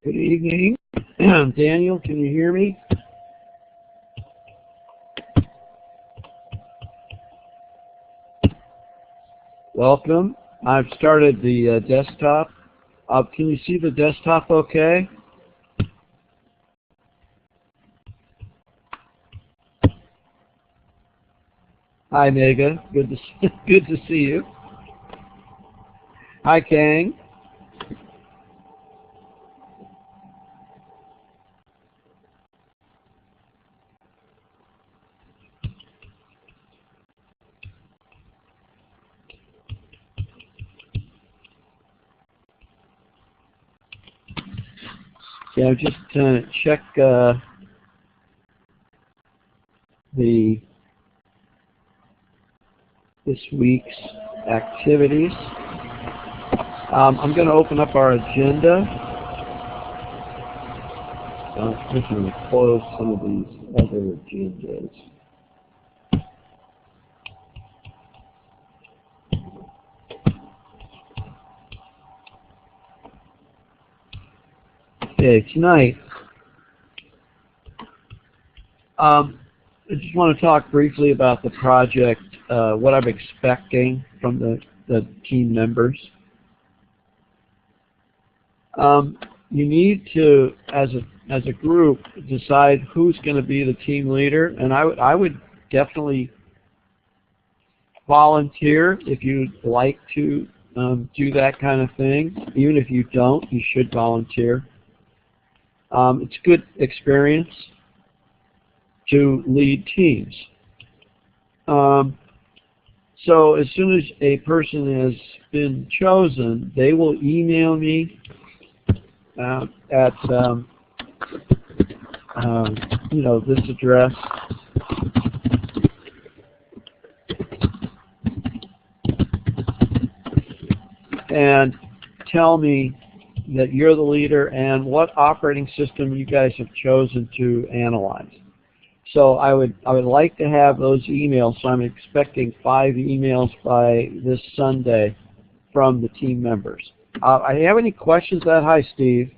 Good evening. Daniel, can you hear me? Welcome. I've started the desktop. Can you see the desktop okay? Hi, Mega. Good to see you. Hi, Kang. Yeah, just check this week's activities. I'm going to open up our agenda. I'm just going to close some of these other agendas. Okay, tonight, I just want to talk briefly about the project, what I'm expecting from the team members. You need to, as a group, decide who's going to be the team leader, and I would definitely volunteer if you'd like to do that kind of thing. Even if you don't, you should volunteer. It's good experience to lead teams. So as soon as a person has been chosen, they will email me at this address. And tell me that you're the leader and what operating system you guys have chosen to analyze. So I would like to have those emails. So I'm expecting 5 emails by this Sunday from the team members. I have any questions? Hi, Steve.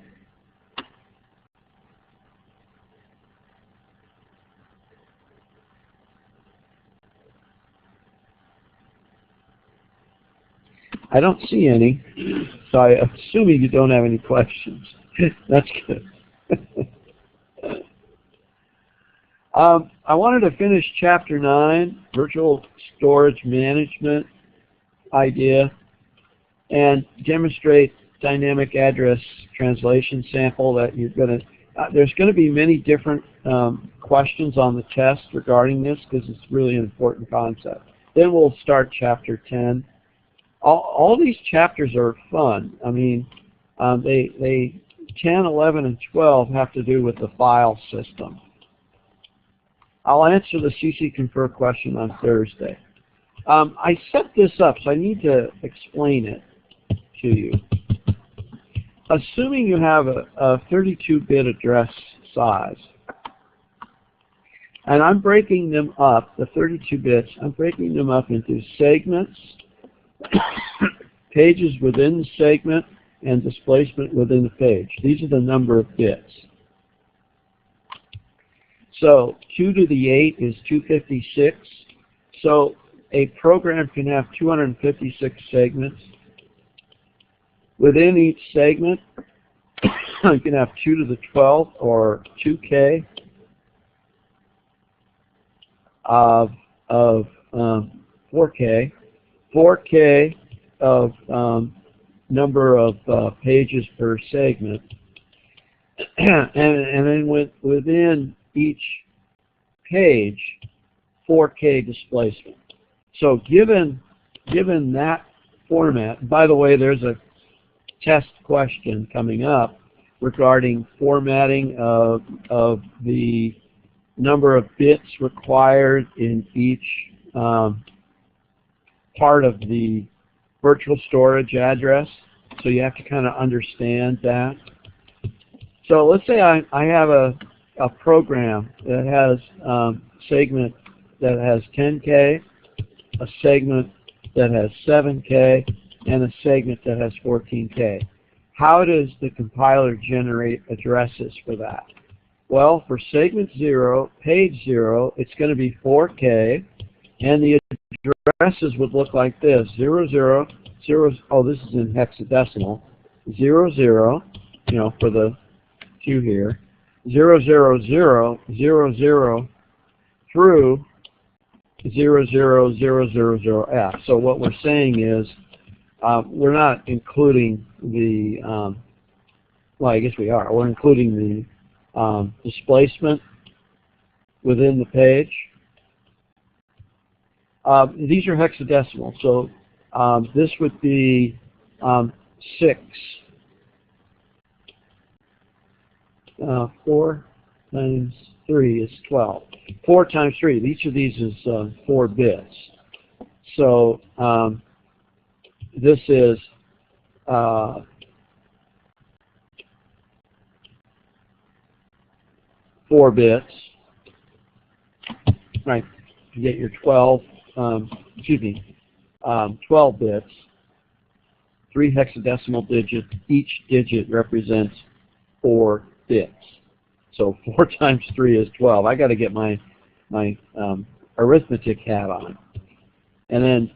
I don't see any, so I'm assuming you don't have any questions. That's good. I wanted to finish Chapter 9, Virtual Storage Management idea, and demonstrate dynamic address translation sample that you're going to, there's going to be many different questions on the test regarding this because it's really an important concept. Then we'll start Chapter 10. All these chapters are fun. I mean, 10, 11, and 12 have to do with the file system. I'll answer the CC Confer question on Thursday. I set this up, so I need to explain it to you. Assuming you have a 32-bit address size, and I'm breaking them up, the 32 bits, I'm breaking them up into segments, pages within the segment, and displacement within the page. These are the number of bits. So 2 to the 8 is 256. So a program can have 256 segments. Within each segment, you can have 2 to the 12 or 2K of 4K. 4K of number of pages per segment, and then within each page, 4K displacement. So given that format, by the way, there's a test question coming up regarding formatting of the number of bits required in each part of the virtual storage address, so you have to kind of understand that. So let's say I have a program that has segment that has 10K, a segment that has 7K, and a segment that has 14K. how does the compiler generate addresses for that? Well, for segment 0, page 0, it's going to be 4K, and the addresses would look like this: 00, 0, oh, this is in hexadecimal, 00, you know, for the Q here, 00000 through 00000F. So what we're saying is we're not including the, well, I guess we are. We're including the displacement within the page. These are hexadecimal, so this would be 6. 4 times 3 is 12. 4 times 3, each of these is 4 bits. So this is 4 bits, right? You get your 12, 12 bits, 3 hexadecimal digits. Each digit represents 4 bits. So 4 times 3 is 12. I got to get my arithmetic hat on. And then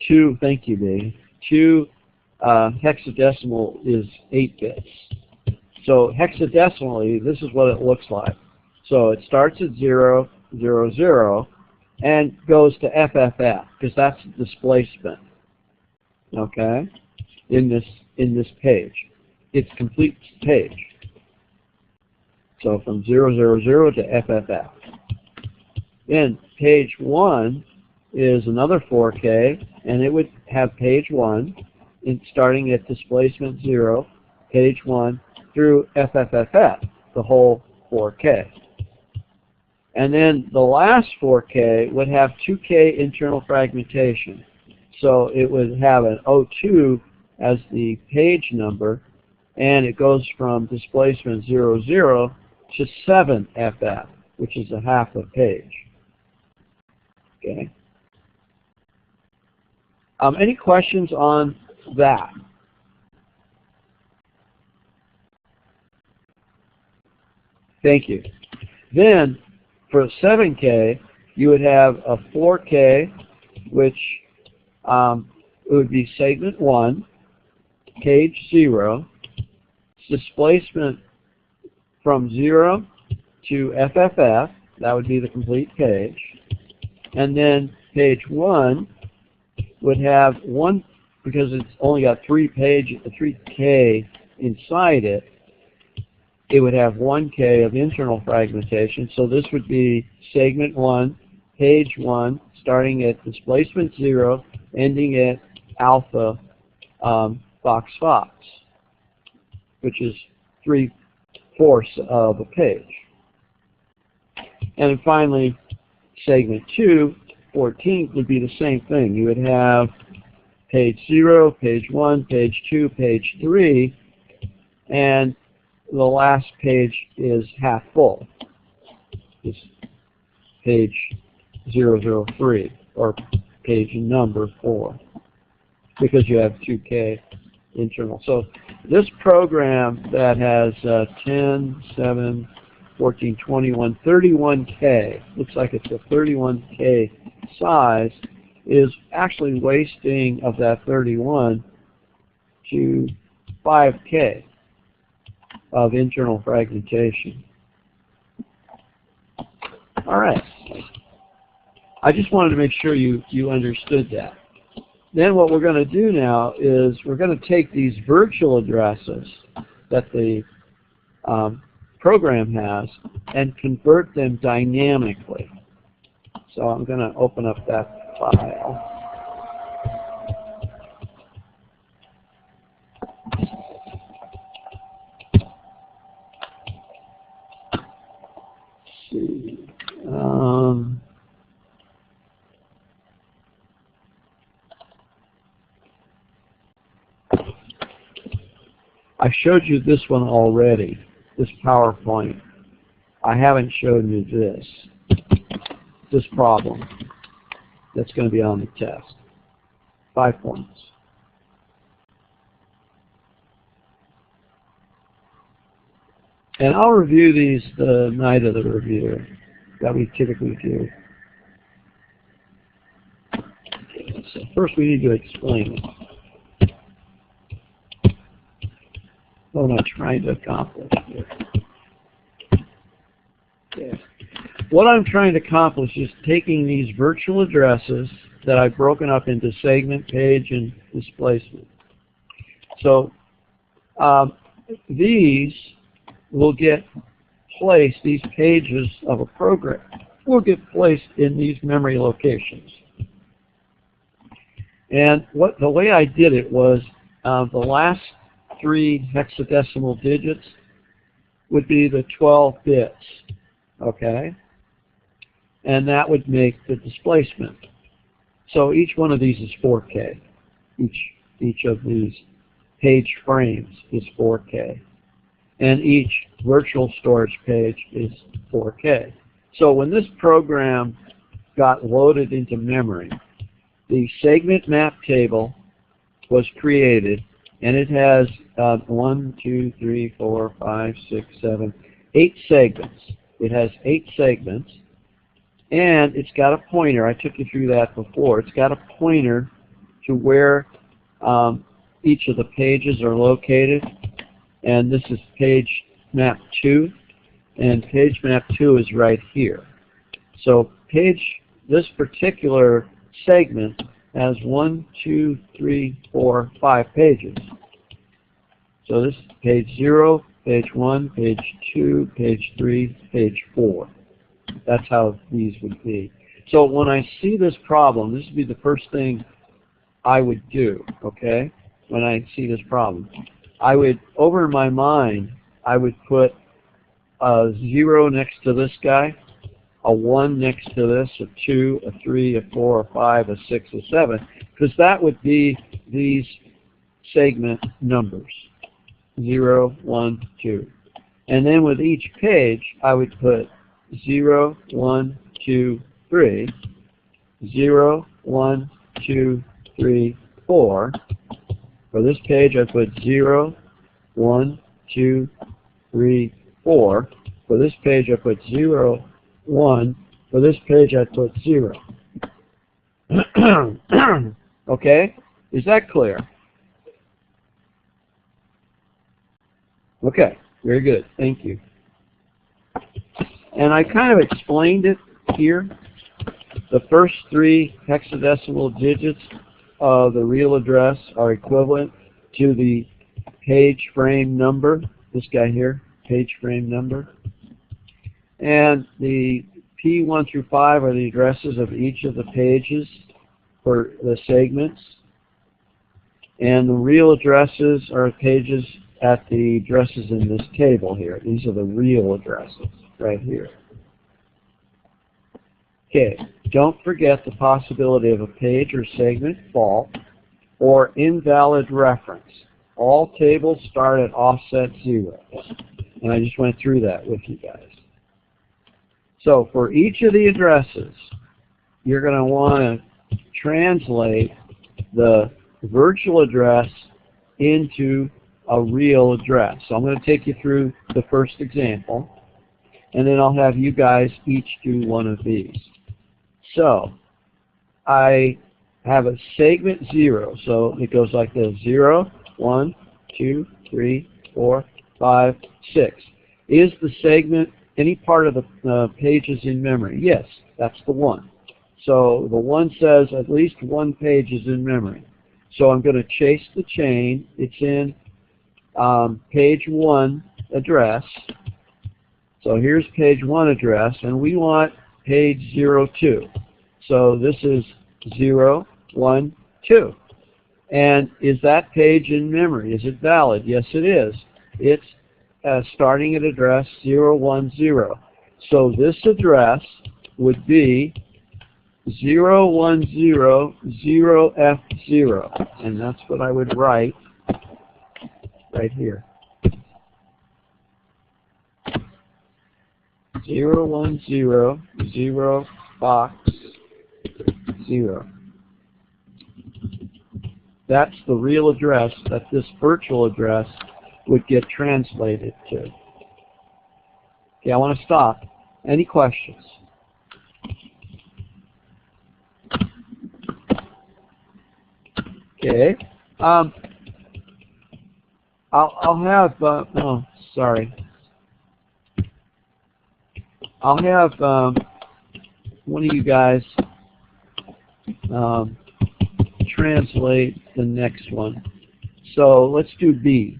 2, thank you, Dave. 2 hexadecimal is 8 bits. So hexadecimally, this is what it looks like. So it starts at 0, 0, 0, and goes to FFF, because that's displacement. Okay, in this page, it's complete page. So from 0, 0, 0 to FFF. Then page 1 is another 4K, and it would have page 1 starting at displacement 0, page 1 through FFFF, the whole 4K. And then the last 4K would have 2K internal fragmentation. So it would have an 02 as the page number, and it goes from displacement 0, 0 to 7FF, which is a half a page. Okay. Any questions on that? Thank you. Then for 7K, you would have a 4K, which it would be segment 1, page 0, displacement from 0 to FFF, that would be the complete page. And then page 1 would have 1, because it's only got 3K inside it, it would have 1K of internal fragmentation. So this would be segment 1, page 1, starting at displacement 0, ending at alpha Fox Fox, which is 3/4 of a page. And then finally, segment 2, 14, would be the same thing. You would have page 0, page 1, page 2, page 3, and the last page is half full. It's page 003, or page number 4, because you have 2K internal. So this program that has 10, 7, 14, 21, 31K, looks like it's a 31K size, is actually wasting of that 31 to 5K of internal fragmentation. All right. I just wanted to make sure you understood that. Then what we're going to do now is we're going to take these virtual addresses that the program has and convert them dynamically. So I'm going to open up that file. Let's see. I showed you this one already, this PowerPoint. I haven't shown you this problem that's going to be on the test. 5 points. And I'll review these the night of the review that we typically do. So first we need to explain it. What am I trying to accomplish here? Yeah. What I'm trying to accomplish is taking these virtual addresses that I've broken up into segment, page, and displacement. So these will get placed, these pages of a program will get placed in these memory locations. And the way I did it was the last 3 hexadecimal digits would be the 12 bits, okay? And that would make the displacement. So each one of these is 4K. Each of these page frames is 4K. And each virtual storage page is 4K. So when this program got loaded into memory, the segment map table was created, and it has 1, 2, 3, 4, 5, 6, 7, 8 segments. It has 8 segments, and it's got a pointer. I took you through that before. It's got a pointer to where each of the pages are located, and this is page map 2, and page map 2 is right here. So this particular segment has 1, 2, 3, 4, 5 pages. So this is page 0, page 1, page 2, page 3, page 4. That's how these would be. So when I see this problem, this would be the first thing I would do, okay? When I see this problem, I would, over in my mind, I would put a 0 next to this guy, a 1 next to this, a 2, a 3, a 4, a 5, a 6, a 7, because that would be these segment numbers, 0, 1, 2. And then with each page, I would put 0, 1, 2, 3, 0, 1, 2, 3, 4. For this page, I put 0, 1, 2, 3, 4. For this page, I put 0, 1. For this page, I put 0. Okay? Is that clear? Okay. Very good. Thank you. And I kind of explained it here. The first 3 hexadecimal digits of the real address are equivalent to the page frame number. This guy here, page frame number. And the P1 through 5 are the addresses of each of the pages for the segments. And the real addresses are pages at the addresses in this table here. These are the real addresses right here. Okay, don't forget the possibility of a page or segment fault or invalid reference. All tables start at offset 0. And I just went through that with you guys. So for each of the addresses, you're going to want to translate the virtual address into a real address. So I'm going to take you through the first example, and then I'll have you guys each do one of these. So I have a segment 0, so it goes like this: 0, 1, 2, 3, 4, 5, 6. Is the segment any part of the pages in memory? Yes, that's the 1. So the 1 says at least 1 page is in memory. So I'm going to chase the chain. It's in page 1 address. So here's page 1 address, and we want page 02. So this is 0, 1, 2. And is that page in memory? Is it valid? Yes, it is. It's starting at address 010. So this address would be 0100F0, and that's what I would write right here. 0100 box 0. That's the real address that this virtual address would get translated to. Okay, I want to stop. Any questions? Okay. I'll have, oh, sorry. I'll have one of you guys translate the next one. So let's do B.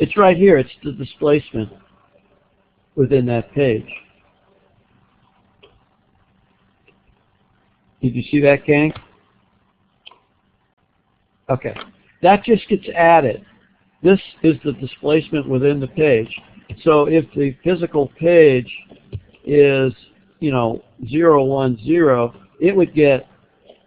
It's right here. It's the displacement within that page. Did you see that, Kang? Okay. That just gets added. This is the displacement within the page. So if the physical page is, 0, 1, 0, it would get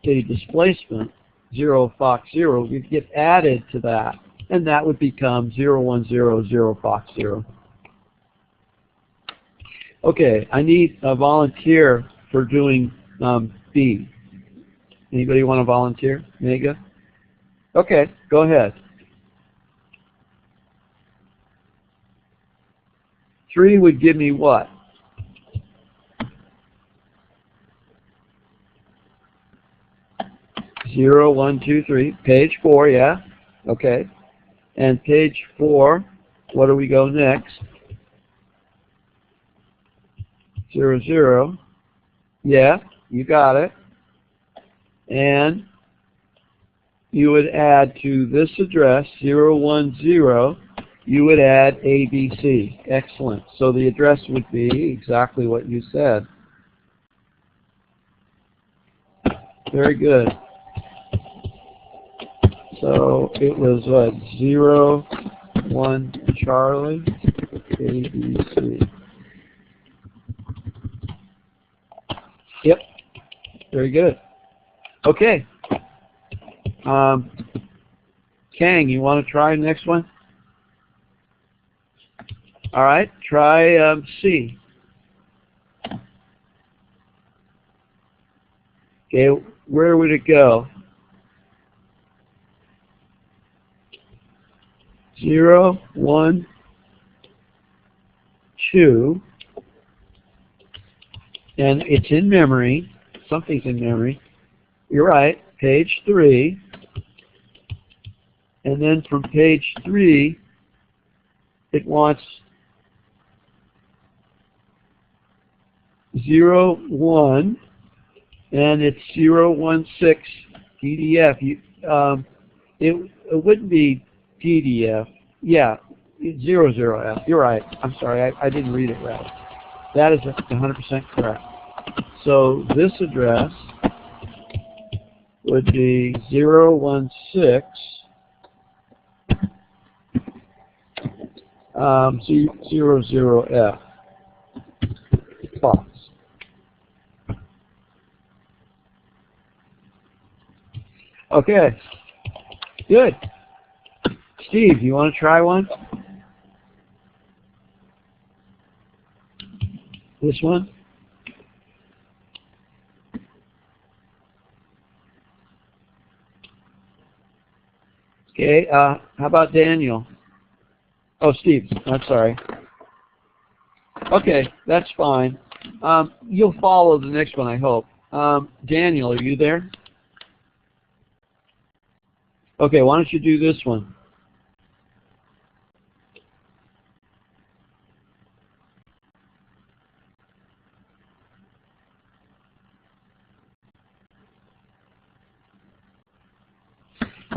the displacement 0, Fox 0 would get added to that, and that would become 0, 1, 0, 0, Fox 0. Okay, I need a volunteer for doing B. Anybody want to volunteer? Mega? Okay, go ahead. 3 would give me what? 0, 1, 2, 3. Page 4, yeah. Okay. And page 4, what do we go next? 0, 0. Yeah, you got it. And you would add to this address, 0, 1, 0, you would add ABC. Excellent. So the address would be exactly what you said. Very good. So it was what? 0, 1, Charlie, ABC. Yep. Very good. Okay. Kang, you want to try the next one? All right. Try C. Okay. Where would it go? 0, 1, 2, and it's in memory. Something's in memory. You're right. Page 3, and then from page 3, it wants 0, 1, and it's 0, 1, 6 PDF. It wouldn't be PDF. Yeah, 0, 0, F. You're right. I'm sorry, I didn't read it right. That is 100% correct. So this address would be 0, 1, 6, 0, 0, F. Fox. Okay, good. Steve, you want to try one? This one? Okay, how about Daniel? Oh, Steve, I'm sorry. Okay, that's fine. You'll follow the next one, I hope. Daniel, are you there? Okay, why don't you do this one?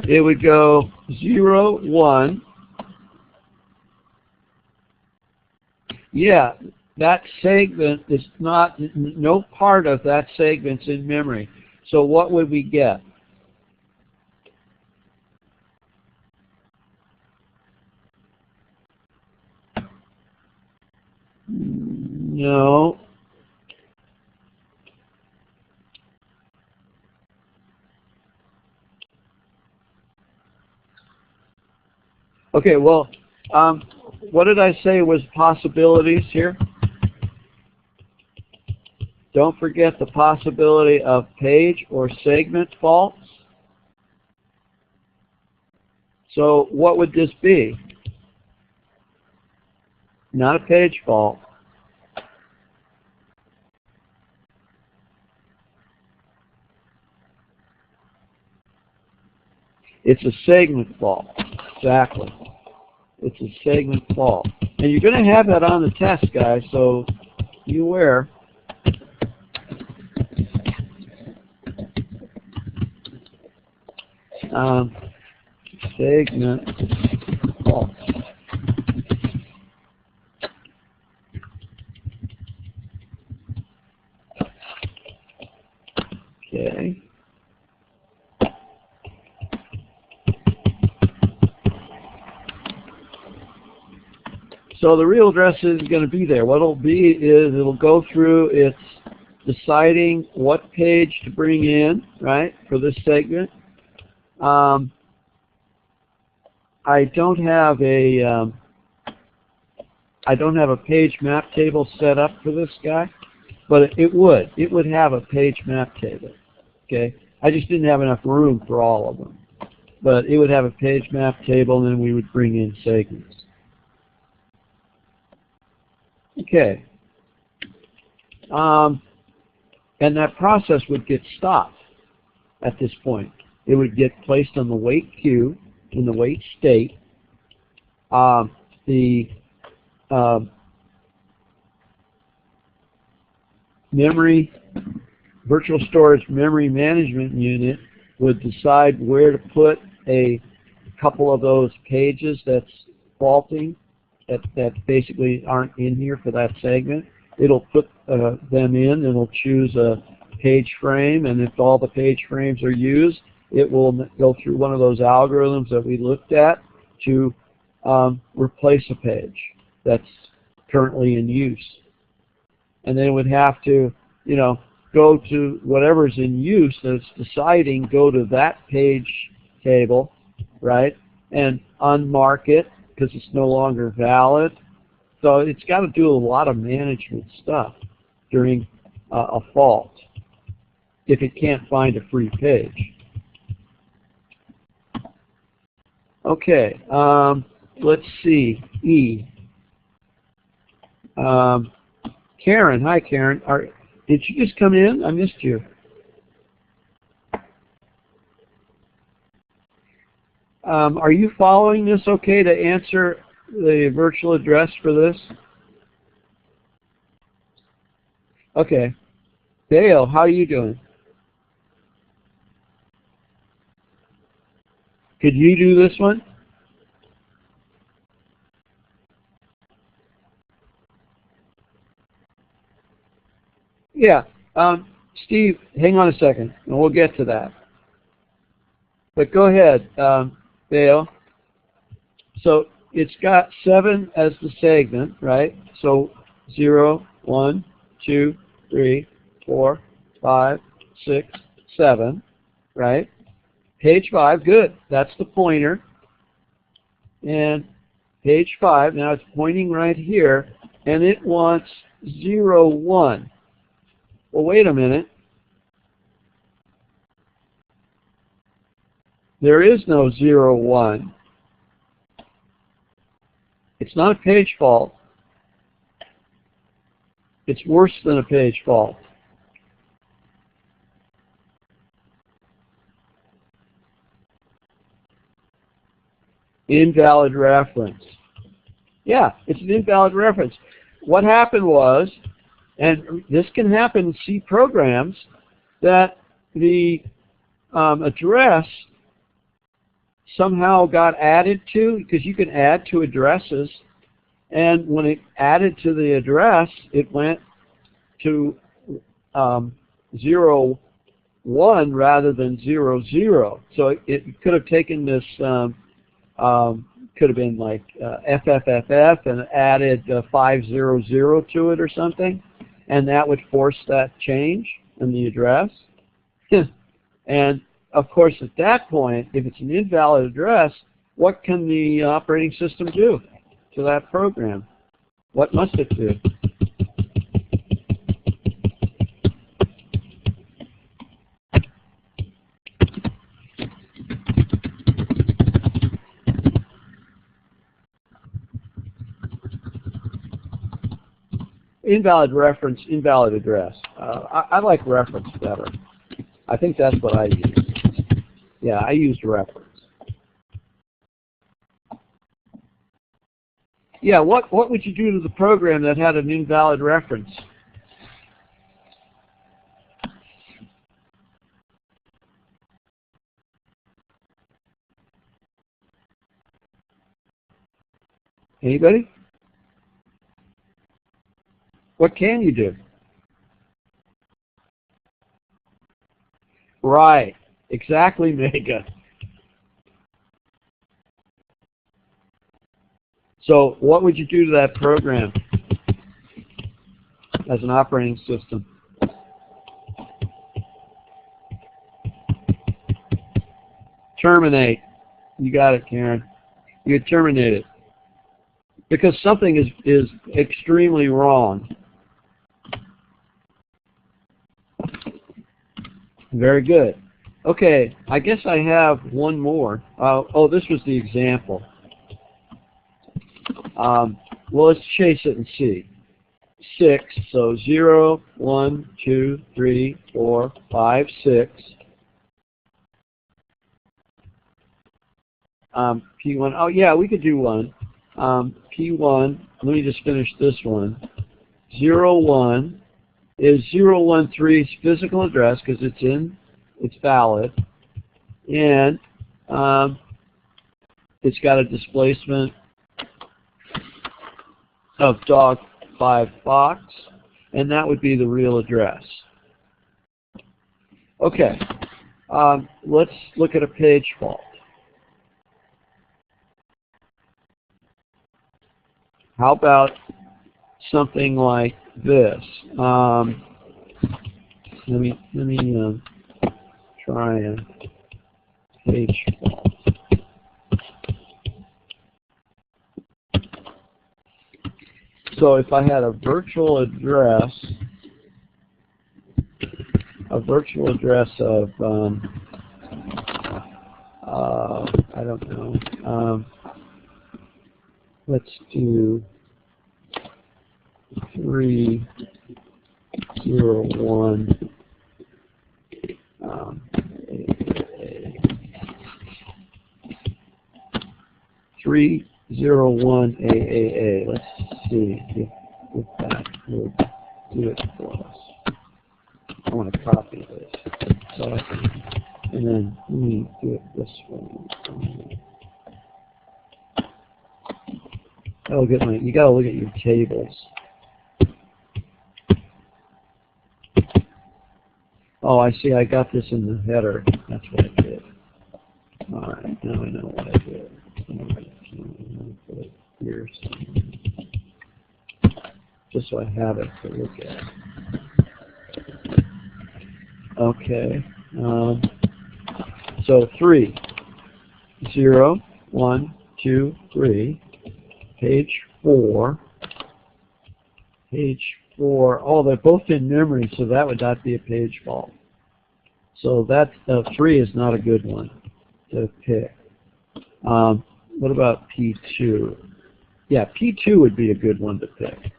It would go 0, 1. Yeah, that segment is not, no part of that segment's in memory. So what would we get? No. Okay, well, what did I say was possibilities here? Don't forget the possibility of page or segment faults. So what would this be? Not a page fault. It's a segment fault. Exactly. It's a segment fault. And you're going to have that on the test, guys, so be aware. Segment fault. Okay. So the real address is going to be there. What it'll be is it'll go through its deciding what page to bring in, right, for this segment. I don't have a page map table set up for this guy, but it would have a page map table. Okay, I just didn't have enough room for all of them, but it would have a page map table, and then we would bring in segments. Okay, and that process would get stopped at this point. It would get placed on the wait queue in the wait state. The virtual storage memory management unit would decide where to put a couple of those pages that's faulting, that basically aren't in here for that segment. It'll put them in, and it'll choose a page frame, and if all the page frames are used, it will go through one of those algorithms that we looked at to replace a page that's currently in use. And then it would have to, you know, go to whatever's in use that's deciding, go to that page table, right, and unmark it because it's no longer valid. So it's got to do a lot of management stuff during a fault if it can't find a free page. Okay, let's see. E. Karen, hi Karen. Did you just come in? I missed you. Are you following this okay to answer the virtual address for this? Okay. Dale, how are you doing? Could you do this one? Yeah. Steve, hang on a second, and we'll get to that. But go ahead, Dale. So it's got 7 as the segment, right? So 0, 1, 2, 3, 4, 5, 6, 7, right? Page 5, good. That's the pointer. And page 5, now it's pointing right here, and it wants 0, 1. Well, wait a minute. There is no 0, 1. It's not a page fault. It's worse than a page fault. Invalid reference. Yeah, it's an invalid reference. What happened was, and this can happen in C programs, that the address somehow got added to, because you can add to addresses, and when it added to the address, it went to 0, 1 rather than 0, 0. So it could have taken this, could have been like FFFF and added 500 to it or something, and that would force that change in the address. And of course, at that point, if it's an invalid address, what can the operating system do to that program? What must it do? invalid reference, invalid address. I like reference better. I think that's what I use. Yeah, I used reference. Yeah, what would you do to the program that had an invalid reference? Anybody? What can you do? Right. Exactly, Mega. So what would you do to that program as an operating system? Terminate. You got it, Karen. You terminate it. Because something is extremely wrong. Very good. Okay, I guess I have one more. Oh, this was the example. Well, let's chase it and see. 6, so 0, 1, 2, 3, 4, 5, 6. P1, oh yeah, we could do one. P1, let me just finish this one. 0, 1 is 013's physical address because it's valid. And it's got a displacement of dog 5 fox, and that would be the real address. Okay, let's look at a page fault. How about something like this? Let me try a page fault. So if I had a virtual address of I don't know. Let's do 301 301 AAA. Let's see if that would do it for us. I want to copy this. So I can, and then let me do it this way. You gotta look at your tables. Oh, I see. I got this in the header. That's what I did. All right, now I know what I did. I'm going to put it here, just so I have it to look at. Okay. So 3, 0, 1, 2, 3. Page 4. Oh, they're both in memory, so that would not be a page fault. So that 3 is not a good one to pick. What about P2? Yeah, P2 would be a good one to pick.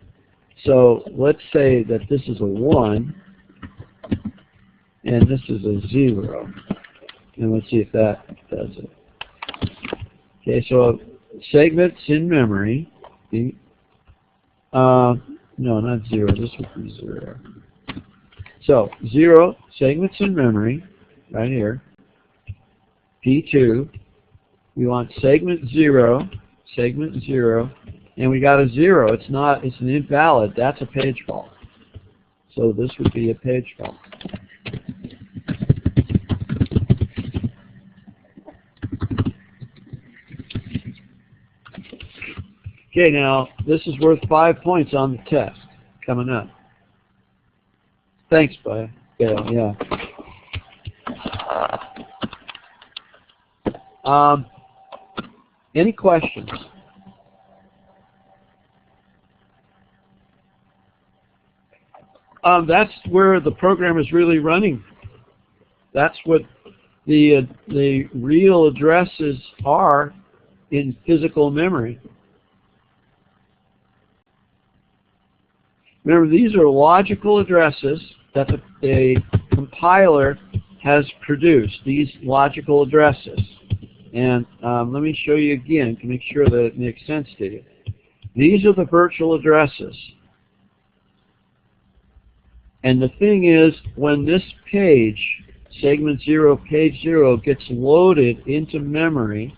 So let's say that this is a 1 and this is a 0. And let's see if that does it. Okay, so segments in memory. No, not 0. This would be 0. So 0, segments in memory, right here. P2. We want segment 0, and we got a 0. It's an invalid. That's a page fault. So this would be a page fault. Okay, now this is worth 5 points on the test coming up. Thanks, bud. Yeah. Any questions? That's where the program is really running. That's what the real addresses are in physical memory. Remember, these are logical addresses that the compiler has produced, these logical addresses. And let me show you again to make sure that it makes sense to you. These are the virtual addresses. And the thing is, when this page, segment 0, page 0, gets loaded into memory,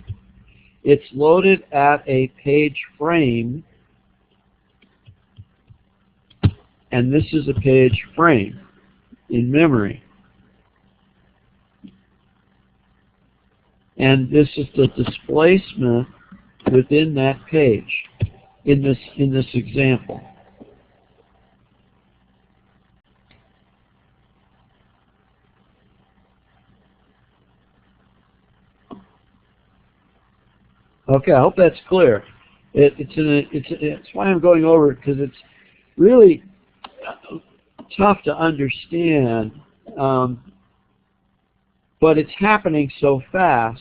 it's loaded at a page frame, and this is a page frame in memory. And this is the displacement within that page in this example. Okay, I hope that's clear. It's why I'm going over it, because it's really tough to understand, but it's happening so fast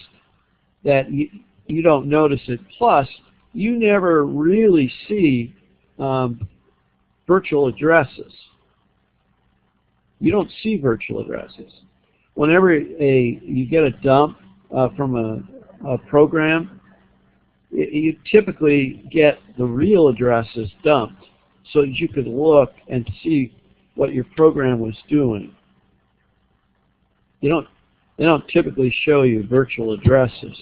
that you don't notice it. Plus, you never really see virtual addresses. You don't see virtual addresses. Whenever you get a dump from a program, you typically get the real addresses dumped so that you could look and see what your program was doing. They don't typically show you virtual addresses.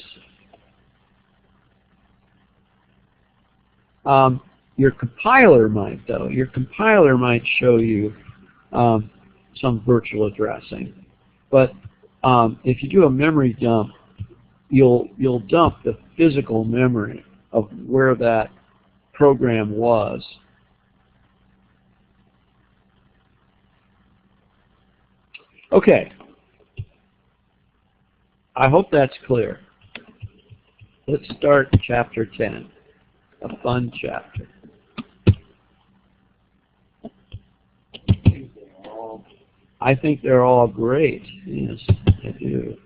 Your compiler might, though. Your compiler might show you some virtual addressing. But if you do a memory dump, you'll dump the physical memory of where that program was. Okay. I hope that's clear. Let's start chapter 10, a fun chapter. I think they're all great. Yes, I do.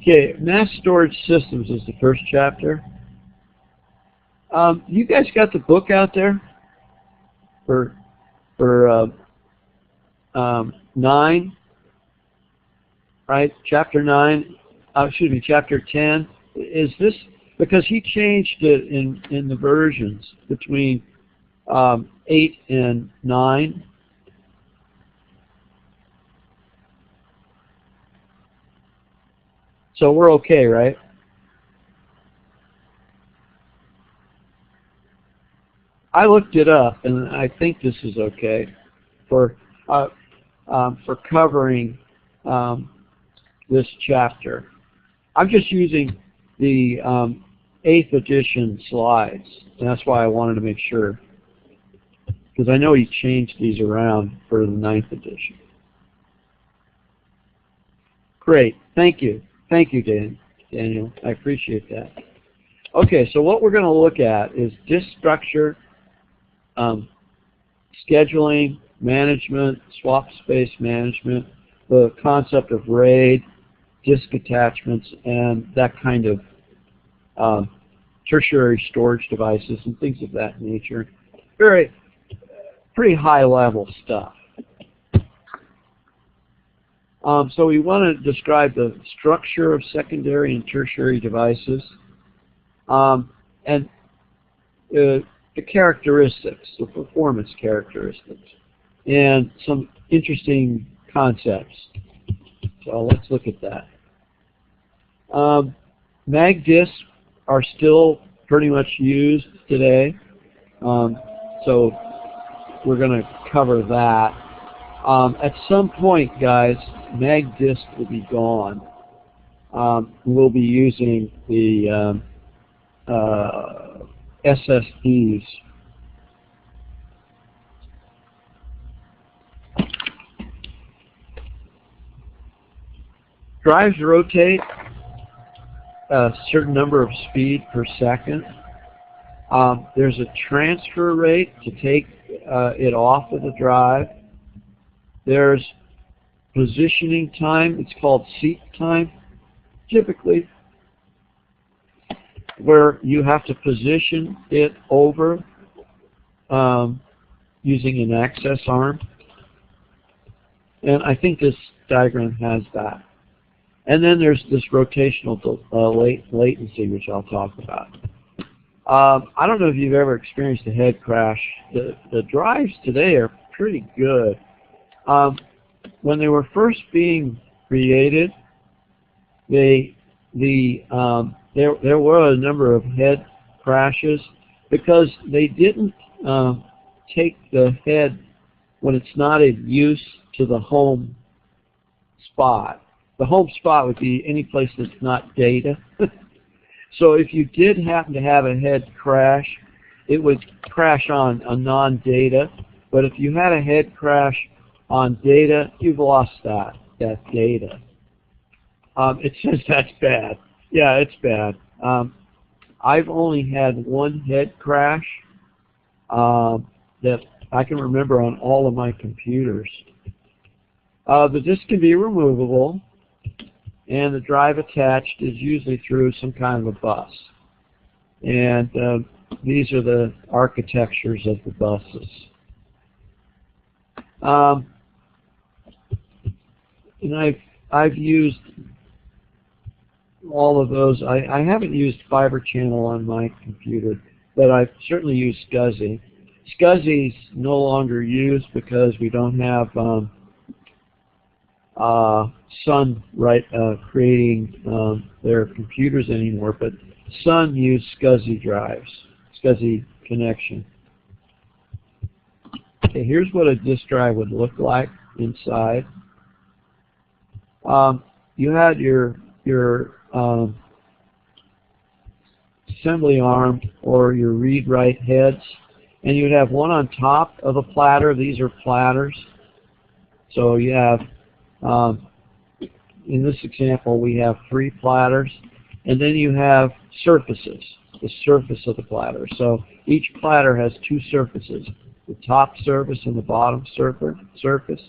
Okay, mass storage systems is the first chapter. You guys got the book out there for 9, right? Chapter 9, excuse me, chapter 10. Is this because he changed it in the versions between 8 and 9? So we're okay, right? I looked it up, and I think this is okay for covering this chapter. I'm just using the 8th edition slides, and that's why I wanted to make sure, because I know he changed these around for the 9th edition. Great, thank you. Thank you, Daniel. I appreciate that. Okay, so what we're going to look at is disk structure, scheduling, management, swap space management, the concept of RAID, disk attachments, and that kind of tertiary storage devices and things of that nature. Pretty high-level stuff. So we want to describe the structure of secondary and tertiary devices, and the characteristics, the performance characteristics, and some interesting concepts. So let's look at that. Mag disks are still pretty much used today, so we're going to cover that. At some point, guys, mag disk will be gone. We'll be using the SSDs. Drives rotate a certain number of speed per second. There's a transfer rate to take it off of the drive. There's positioning time. It's called seat time, typically, where you have to position it over using an access arm. And I think this diagram has that. And then there's this rotational latency, which I'll talk about. I don't know if you've ever experienced a head crash. The drives today are pretty good. When they were first being created, there were a number of head crashes because they didn't take the head when it's not in use to the home spot. The home spot would be any place that's not data. So if you did happen to have a head crash, it would crash on a non-data. But if you had a head crash on data, you've lost that data. It says that's bad. Yeah, it's bad. I've only had one head crash that I can remember on all of my computers. The disk can be removable, and the drive attached is usually through some kind of a bus. And these are the architectures of the buses. And I've used all of those. I haven't used Fiber Channel on my computer, but I've certainly used SCSI. SCSI's no longer used because we don't have Sun creating their computers anymore, but Sun used SCSI drives, SCSI connection. Okay, here's what a disk drive would look like inside. You had your assembly arm or your read-write heads, and you'd have one on top of a platter. These are platters. So you have, in this example, we have 3 platters, and then you have surfaces, the surface of the platter. So each platter has 2 surfaces, the top surface and the bottom surface.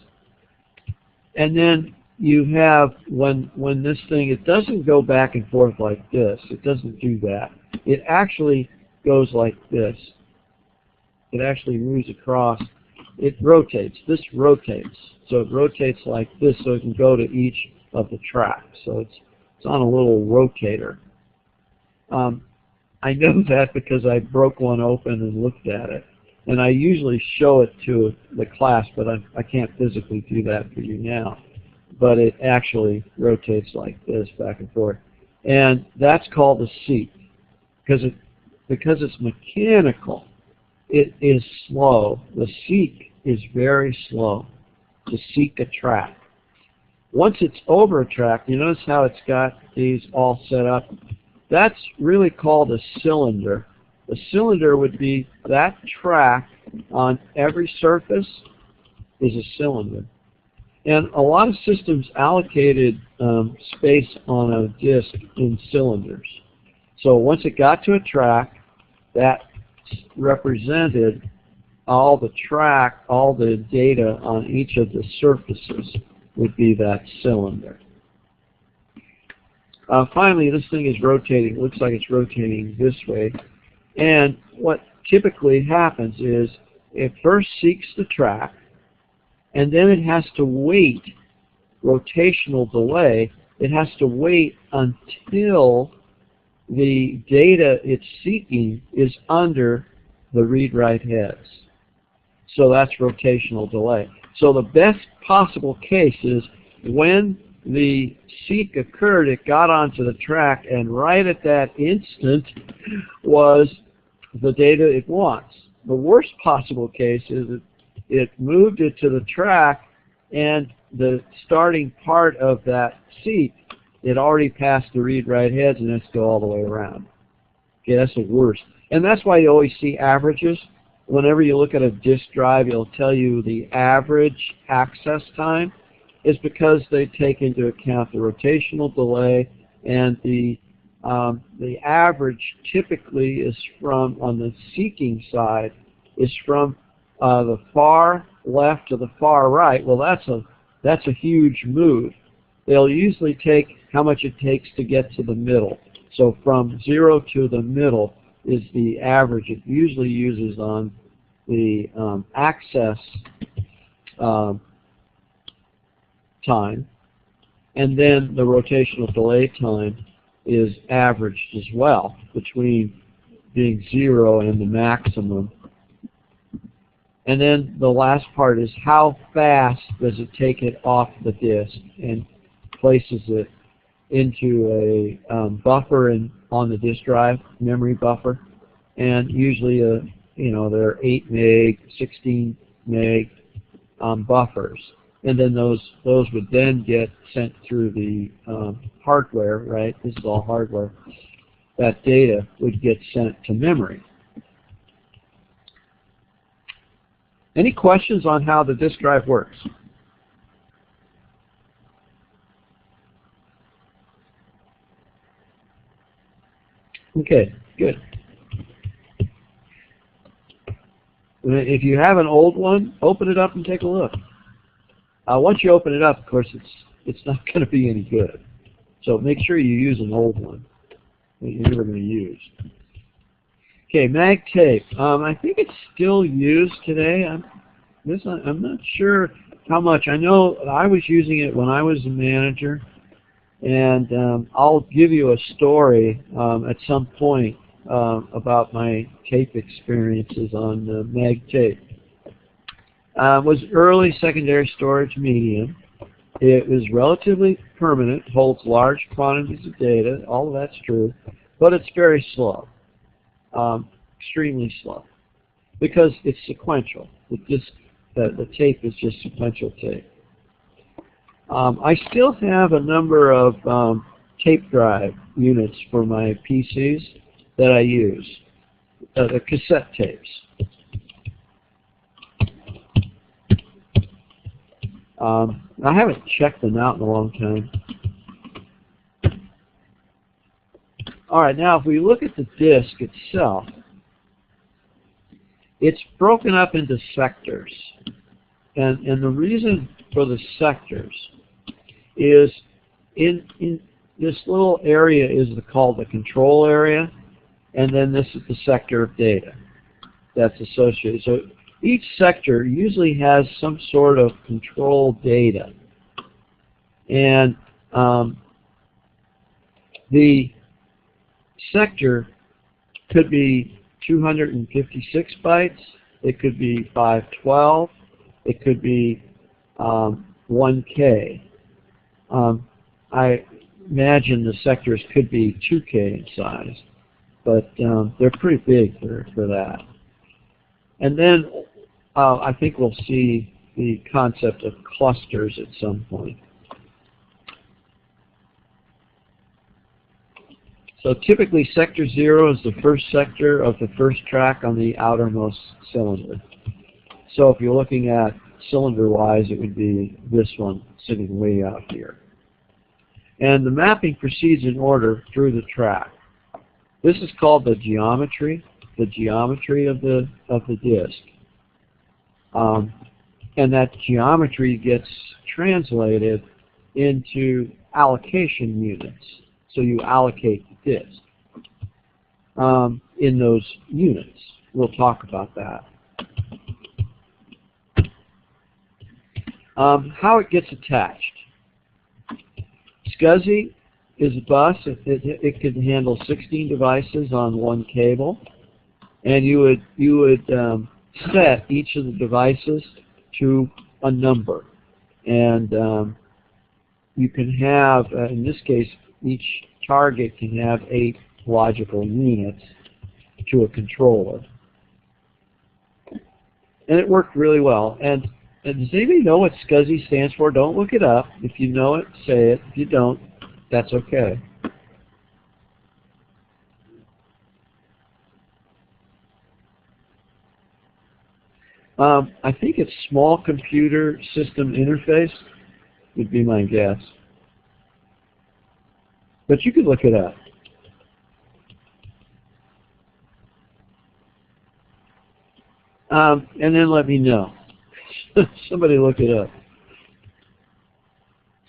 And then you have, when this thing, it doesn't go back and forth like this. It doesn't do that. It actually goes like this. It actually moves across. It rotates. This rotates. So it rotates like this so it can go to each of the tracks. So it's on a little rotator. I know that because I broke one open and looked at it. And I usually show it to the class, but I can't physically do that for you now. But it actually rotates like this, back and forth. And that's called a seat. Because it's mechanical, it is slow. The seek is very slow to seek a track. Once it's over a track, you notice how it's got these all set up? That's really called a cylinder. A cylinder would be that track on every surface is a cylinder. And a lot of systems allocated space on a disk in cylinders. So once it got to a track, that represented all the track, all the data on each of the surfaces would be that cylinder. Finally, this thing is rotating. It looks like it's rotating this way. And what typically happens is it first seeks the track, and then it has to wait, rotational delay, it has to wait until the data it's seeking is under the read-write heads. So that's rotational delay. So the best possible case is when the seek occurred, it got onto the track, and right at that instant was the data it wants. The worst possible case is that it moved it to the track, and the starting part of that seek, it already passed the read-write heads, and it has to go all the way around. Okay, that's the worst. And that's why you always see averages. Whenever you look at a disk drive, it'll tell you the average access time is because they take into account the rotational delay, and the average typically is from, on the seeking side, is from the far left to the far right, well, that's a huge move. They'll usually take how much it takes to get to the middle. So from 0 to the middle is the average it usually uses on the access time. And then the rotational delay time is averaged as well between being 0 and the maximum. And then the last part is how fast does it take it off the disk and places it into a buffer on the disk drive, memory buffer. And usually, they're 8 meg, 16 meg buffers. And then those would then get sent through the hardware, right? This is all hardware. That data would get sent to memory. Any questions on how the disk drive works? Okay, good. If you have an old one, open it up and take a look. Once you open it up, of course, it's not going to be any good. So make sure you use an old one that you're never going to use. Okay, mag tape. I think it's still used today. I'm not sure how much. I know I was using it when I was a manager, and I'll give you a story at some point about my tape experiences on mag tape. It was early secondary storage medium. It was relatively permanent, holds large quantities of data. All of that's true, but it's very slow. Extremely slow, because it's sequential. The tape is just sequential tape. I still have a number of tape drive units for my PCs that I use, the cassette tapes. I haven't checked them out in a long time. All right, now if we look at the disk itself, it's broken up into sectors. And the reason for the sectors is in this little area is called the control area, and then this is the sector of data that's associated. So each sector usually has some sort of control data. And the sector could be 256 bytes, it could be 512, it could be 1K. I imagine the sectors could be 2K in size, but they're pretty big for that. And then I think we'll see the concept of clusters at some point. So typically sector 0 is the first sector of the first track on the outermost cylinder. So if you're looking at cylinder-wise, it would be this one sitting way out here. And the mapping proceeds in order through the track. This is called the geometry of the disk. And that geometry gets translated into allocation units. So you allocate the disk in those units. We'll talk about that. How it gets attached. SCSI is a bus. It can handle 16 devices on one cable, and you would set each of the devices to a number, and you can have, in this case, each target can have 8 logical units to a controller, and it worked really well. And does anybody know what SCSI stands for? Don't look it up. If you know it, say it. If you don't, that's okay. I think it's Small Computer System Interface, would be my guess. But you could look it up. And then let me know. Somebody look it up.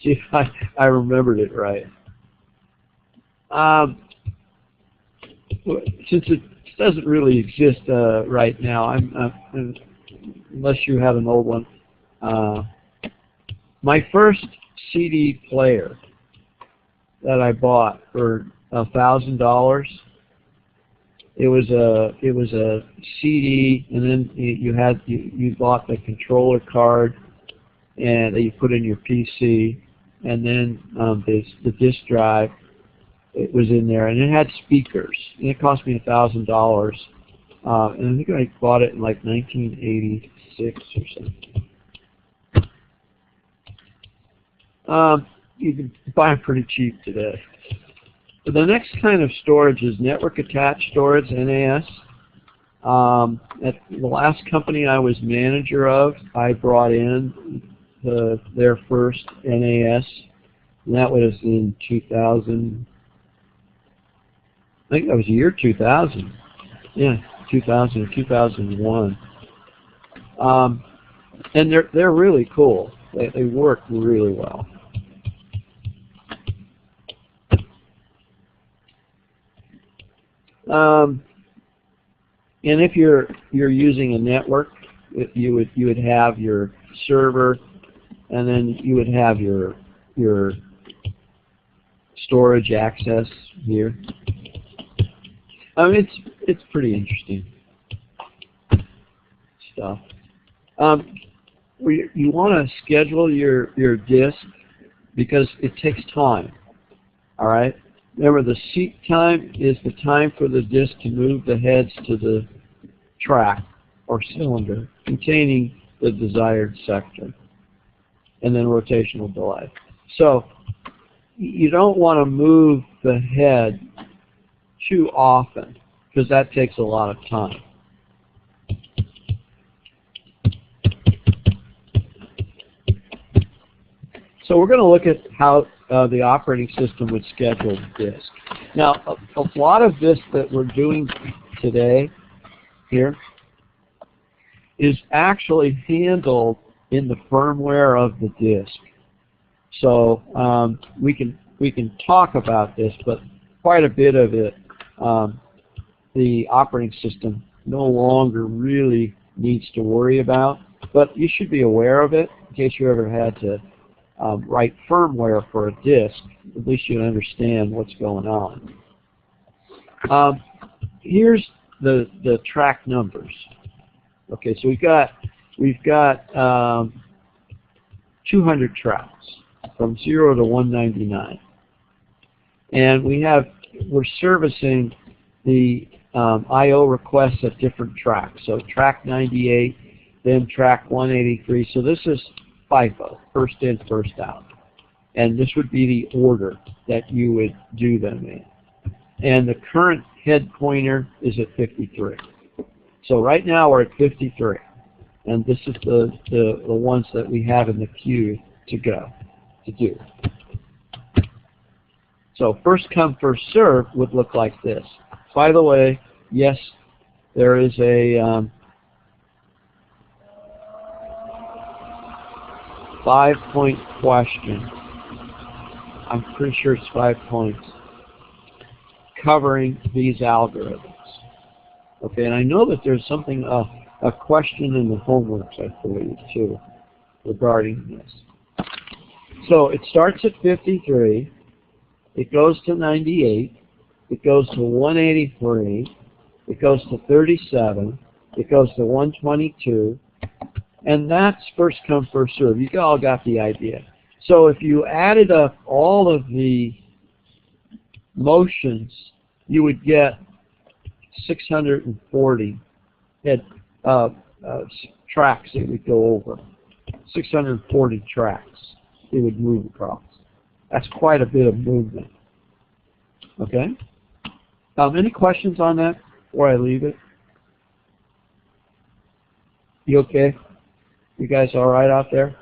See if I remembered it right. Since it doesn't really exist right now, unless you have an old one. My first CD player that I bought for $1,000. It was a CD, and then you bought the controller card, and that you put in your PC, and then the disk drive. It was in there, and it had speakers, and it cost me $1,000. And I think I bought it in like 1986 or something. You can buy them pretty cheap today. So the next kind of storage is network attached storage, NAS. At the last company I was manager of, I brought in their first NAS, and that was in 2000. I think that was the year 2000. Yeah, 2000 or 2001. And they're really cool. They work really well. And if you're using a network, you would have your server, and then you would have your storage access here. It's pretty interesting stuff. You want to schedule your disk because it takes time. All right. Remember, the seek time is the time for the disk to move the heads to the track or cylinder containing the desired sector, and then rotational delay. So you don't want to move the head too often, because that takes a lot of time. So we're going to look at how the operating system would schedule the disk. Now, a lot of this that we're doing today here is actually handled in the firmware of the disk. So we can talk about this, but quite a bit of it, the operating system no longer really needs to worry about, but you should be aware of it in case you ever had to write firmware for a disk. At least you understand what's going on. Here's the track numbers. Okay, so we've got 200 tracks from 0 to 199, and we're servicing the I/O requests at different tracks. So track 98, then track 183. So this is FIFO, first in, first out. And this would be the order that you would do them in. And the current head pointer is at 53. So right now we're at 53. And this is the ones that we have in the queue to do. So first come, first serve would look like this. By the way, yes, there is a 5-point question. I'm pretty sure it's 5 points covering these algorithms. Okay, and I know that there's something, a question in the homeworks, I believe, too, regarding this. So it starts at 53, it goes to 98, it goes to 183, it goes to 37, it goes to 122, and that's first come, first serve. You all got the idea. So if you added up all of the motions, you would get 640 tracks it would go over. 640 tracks it would move across. That's quite a bit of movement. Okay? Any questions on that before I leave it? You okay? You guys all right out there?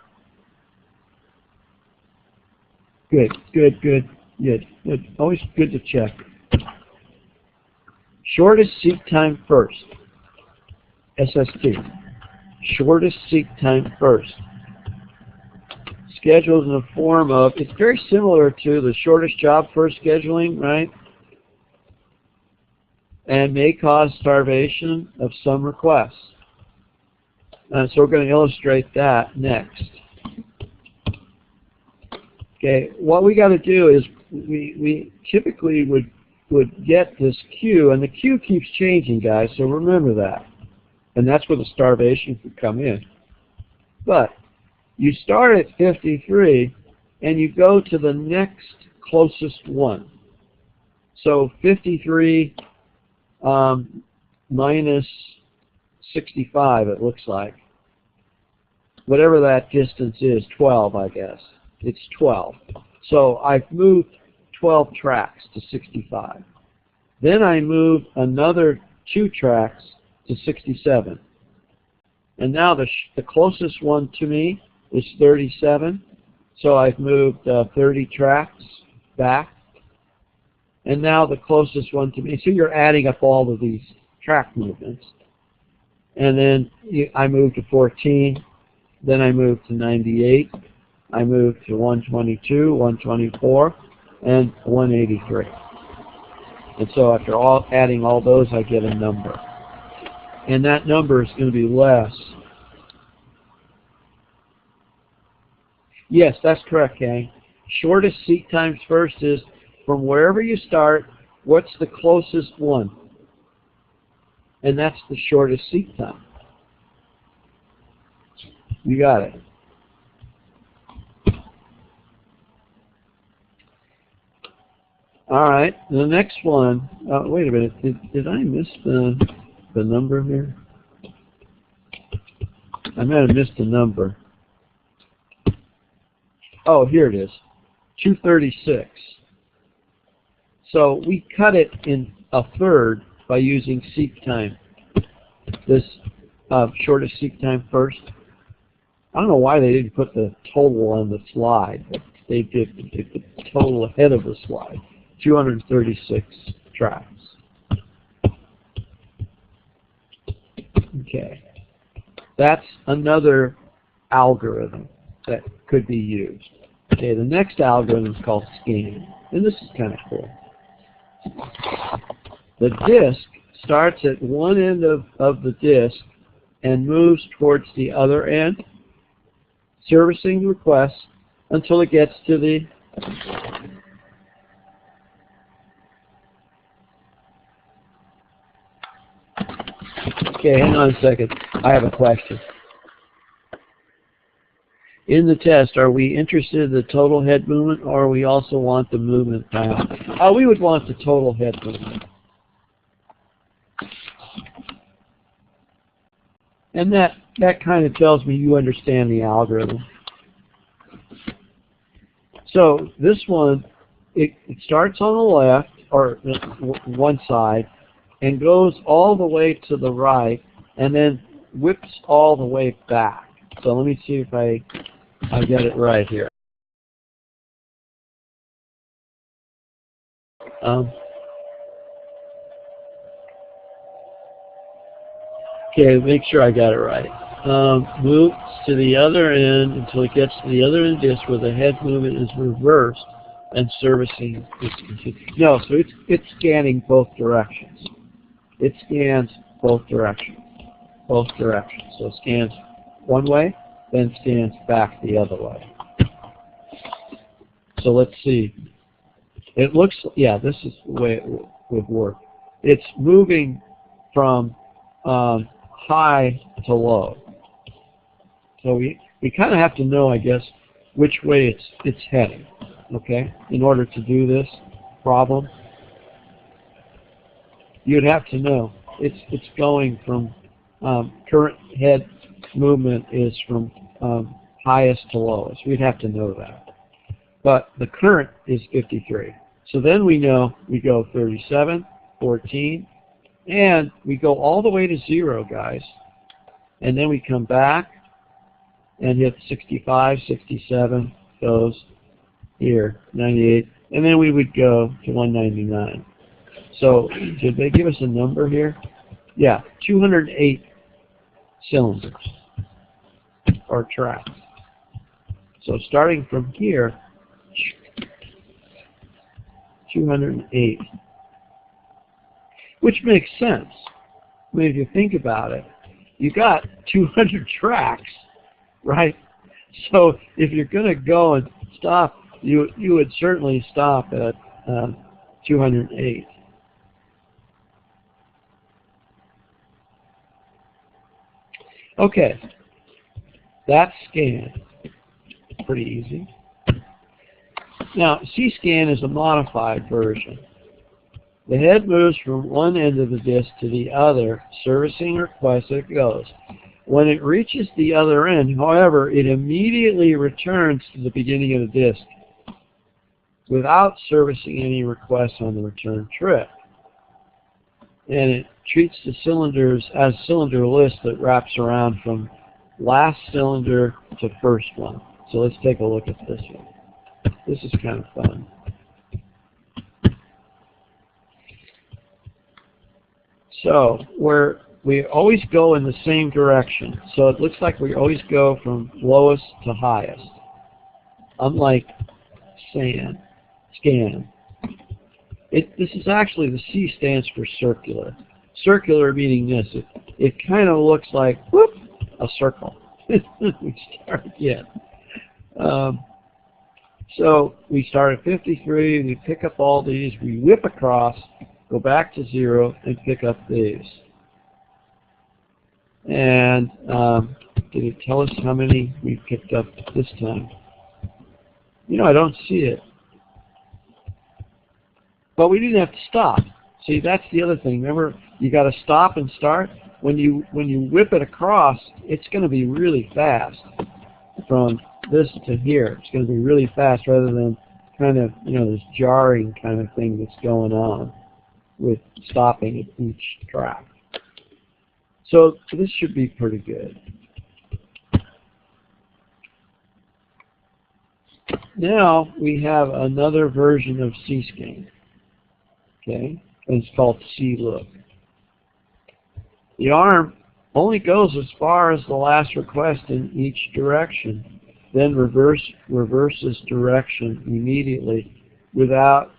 Good, good, good, good, good. Always good to check. Shortest seek time first. SST, shortest seek time first. Scheduled in the form of, it's very similar to the shortest job first scheduling, right? And may cause starvation of some requests. So we're going to illustrate that next. Okay, what we got to do is we typically would get this queue, and the queue keeps changing, guys, so remember that. And that's where the starvation could come in. But you start at 53, and you go to the next closest one. So 53 minus 65, it looks like. Whatever that distance is, 12, I guess. It's 12. So I've moved 12 tracks to 65. Then I moved another 2 tracks to 67. And now the closest one to me is 37. So I've moved 30 tracks back. And now the closest one to me, so you're adding up all of these track movements. And then I moved to 14. Then I moved to 98. I moved to 122, 124, and 183. And so after adding all those, I get a number. And that number is going to be less. Yes, that's correct, Kang. Shortest seek times first is from wherever you start, what's the closest one? And that's the shortest seek time. You got it. All right, the next one. Wait a minute. Did I miss the number here? I might have missed a number. Oh, here it is. 236. So we cut it in a third by using seek time. This shortest seek time first. I don't know why they didn't put the total on the slide, but they did. They put the total ahead of the slide. 236 tracks. Okay. That's another algorithm that could be used. Okay, the next algorithm is called scan, and this is kind of cool. The disk starts at one end of the disk and moves towards the other end, servicing requests until it gets to the Okay, hang on a second. I have a question. In the test, are we interested in the total head movement, or we also want the movement time? We would want the total head movement. And that kind of tells me you understand the algorithm. So this one, it starts on the left, or one side, and goes all the way to the right, and then whips all the way back. So let me see if I get it right here. Okay, make sure I got it right. Moves to the other end until it gets to the other end of the disk where the head movement is reversed and servicing is continued. No, so it's scanning both directions. It scans both directions. Both directions. So it scans one way, then scans back the other way. So let's see. It looks, yeah, this is the way it would work. It's moving from high to low. So we kind of have to know, I guess, which way it's heading, okay, in order to do this problem. You'd have to know it's going from current head movement is from highest to lowest. We'd have to know that. But the current is 53. So then we know we go 37, 14, and we go all the way to 0, guys. And then we come back and hit 65, 67, goes here, 98, and then we would go to 199. So did they give us a number here? Yeah, 208 cylinders or tracks. So starting from here, 208, which makes sense. I mean, if you think about it, you got 200 tracks, right? So if you're going to go and stop, you would certainly stop at 208. Okay, that's scan. Pretty easy. Now, C-scan is a modified version. The head moves from one end of the disk to the other, servicing requests as it goes. When it reaches the other end, however, it immediately returns to the beginning of the disk without servicing any requests on the return trip. And it treats the cylinders as cylinder list that wraps around from last cylinder to first one. So let's take a look at this one. This is kind of fun. So we always go in the same direction. So it looks like we always go from lowest to highest. Unlike scan. This is actually, the C stands for circular. Circular meaning this. It kind of looks like, whoop, a circle. We start again. So we start at 53, we pick up all these, we whip across, go back to 0, and pick up these. And did it tell us how many we picked up this time? You know, I don't see it. But we didn't have to stop. See, that's the other thing. Remember, you got to stop and start. When you whip it across, it's going to be really fast from this to here. It's going to be really fast rather than kind of, you know, this jarring kind of thing that's going on with stopping at each track. So this should be pretty good. Now we have another version of C-scan. Okay, and it's called C-look. The arm only goes as far as the last request in each direction, then reverses direction immediately without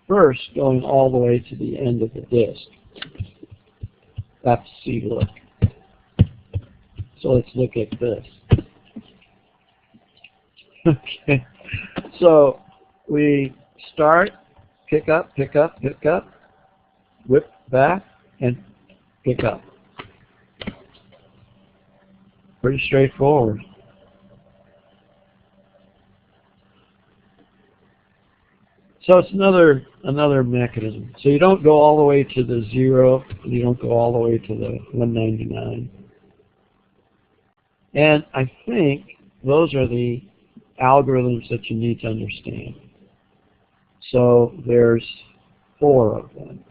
first going all the way to the end of the disk. That's C-look. So let's look at this. Okay, so we start, pick up, pick up, pick up, whip back, and pick up. Pretty straightforward. So it's another mechanism. So you don't go all the way to the 0, and you don't go all the way to the 199. And I think those are the algorithms that you need to understand. So there's 4 of them.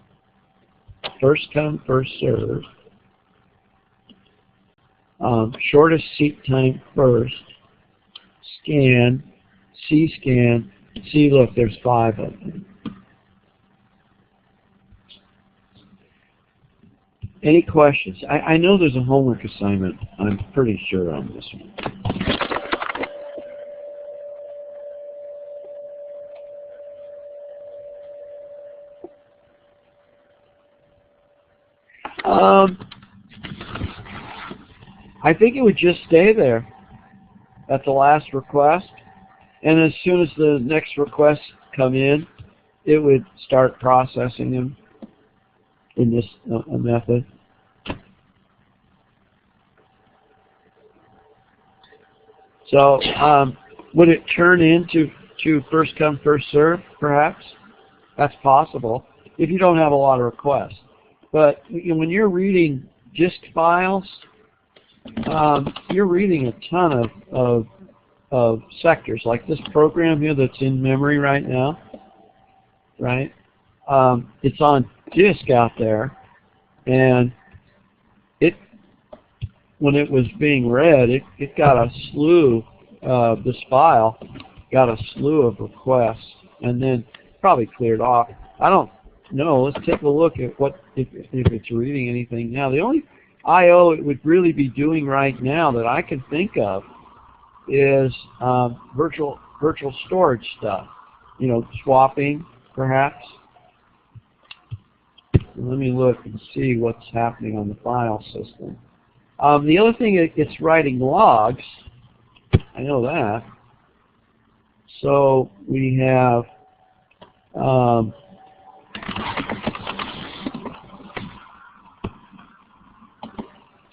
First come, first serve. Shortest seek time first. Scan, C-scan, C-look. There's 5 of them. Any questions? I know there's a homework assignment, I'm pretty sure, on this one. I think it would just stay there at the last request, and as soon as the next requests come in, it would start processing them in this method. So would it turn into first come, first serve, perhaps? That's possible if you don't have a lot of requests. But when you're reading disk files, you're reading a ton of sectors, like this program here that's in memory right now, right? It's on disk out there, and when it was being read, it got a slew of this file, got a slew of requests, and then probably cleared off. I don't know. Let's take a look at what if it's reading anything now. The only I/O it would really be doing right now that I can think of is virtual storage stuff. You know, swapping perhaps. Let me look and see what's happening on the file system. The other thing, it's writing logs. I know that. So we have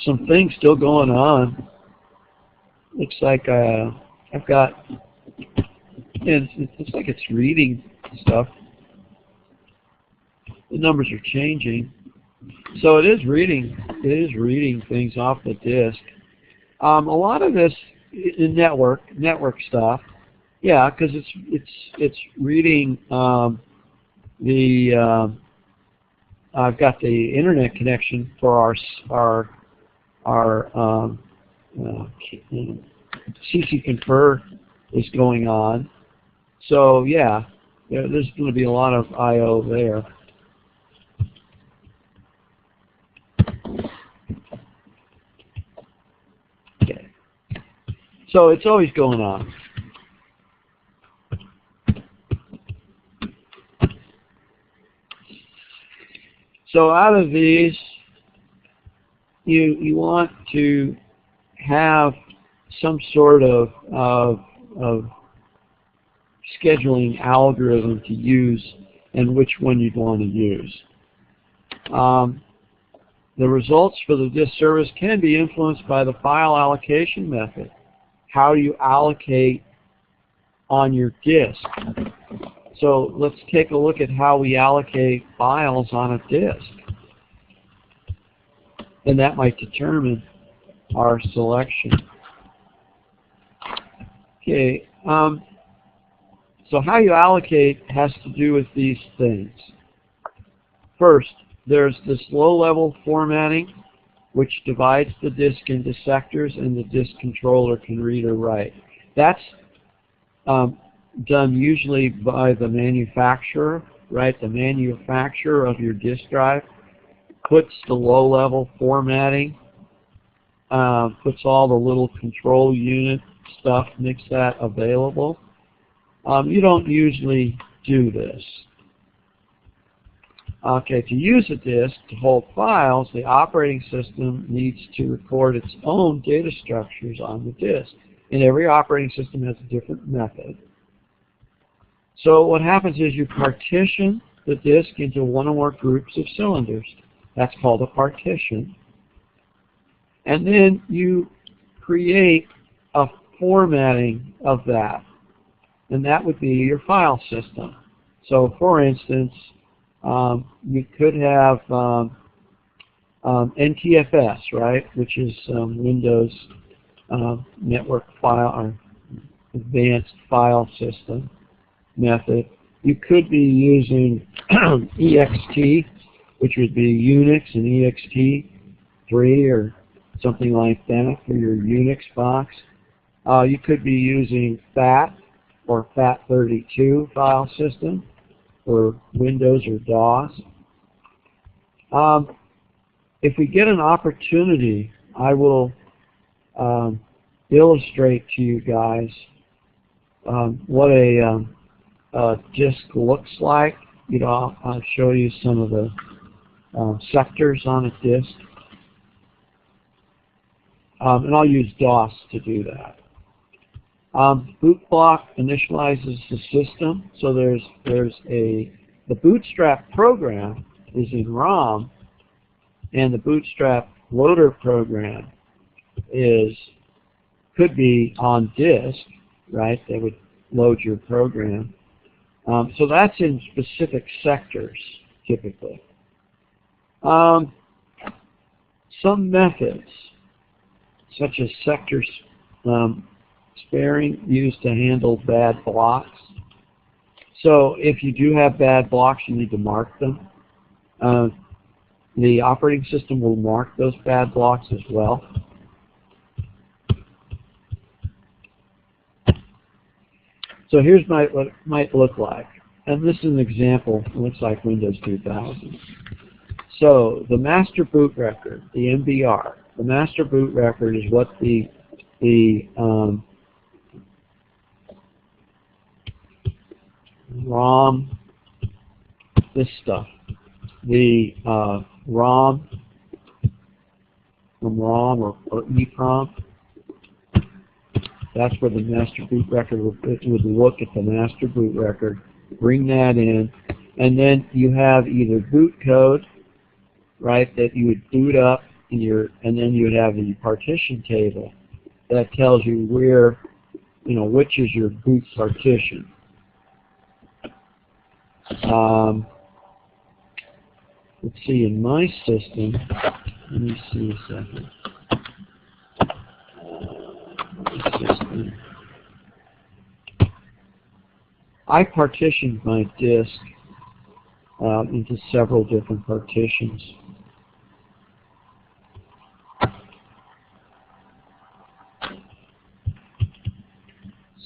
some things still going on. Looks like I've got, it looks like it's reading stuff. The numbers are changing. So it is reading things off the disk. A lot of this in network stuff. Yeah, because it's reading I've got the internet connection for our CC confer is going on. So yeah, there's going to be a lot of I/O there. Okay. So it's always going on. So out of these, you want to have some sort of scheduling algorithm to use and which one you'd want to use. The results for the disk service can be influenced by the file allocation method. How do you allocate on your disk? So let's take a look at how we allocate files on a disk. And that might determine our selection. Okay, so how you allocate has to do with these things. First, there's this low-level formatting, which divides the disk into sectors, and the disk controller can read or write. That's done usually by the manufacturer, right? The manufacturer of your disk drive puts the low-level formatting, puts all the little control unit stuff, makes that available. You don't usually do this. Okay, to use a disk to hold files, the operating system needs to record its own data structures on the disk. And every operating system has a different method. So what happens is you partition the disk into one or more groups of cylinders. That's called a partition. And then you create a formatting of that. And that would be your file system. So for instance, you could have NTFS, right, which is Windows Network File or Advanced File System method. You could be using EXT, which would be Unix and EXT3 or something like that for your Unix box. You could be using FAT or FAT32 file system for Windows or DOS. If we get an opportunity, I will illustrate to you guys what a disk looks like. You know, I'll show you some of the sectors on a disk. And I'll use DOS to do that. Boot block initializes the system. So the Bootstrap program is in ROM, and the Bootstrap loader program could be on disk, right? They would load your program. So that's in specific sectors, typically. Some methods, such as sector sparing, used to handle bad blocks. So if you do have bad blocks, you need to mark them. The operating system will mark those bad blocks as well. So here's what it might look like. And this is an example. It looks like Windows 2000. So the master boot record, the MBR, the master boot record is what the ROM, this stuff, the ROM from ROM or EEPROM. That's where the master boot record would look at the master boot record, bring that in, and then you have either boot code, right, that you would boot up in and then you would have the partition table that tells you where, which is your boot partition. Let's see, in my system, let me see a second. I partitioned my disk into several different partitions.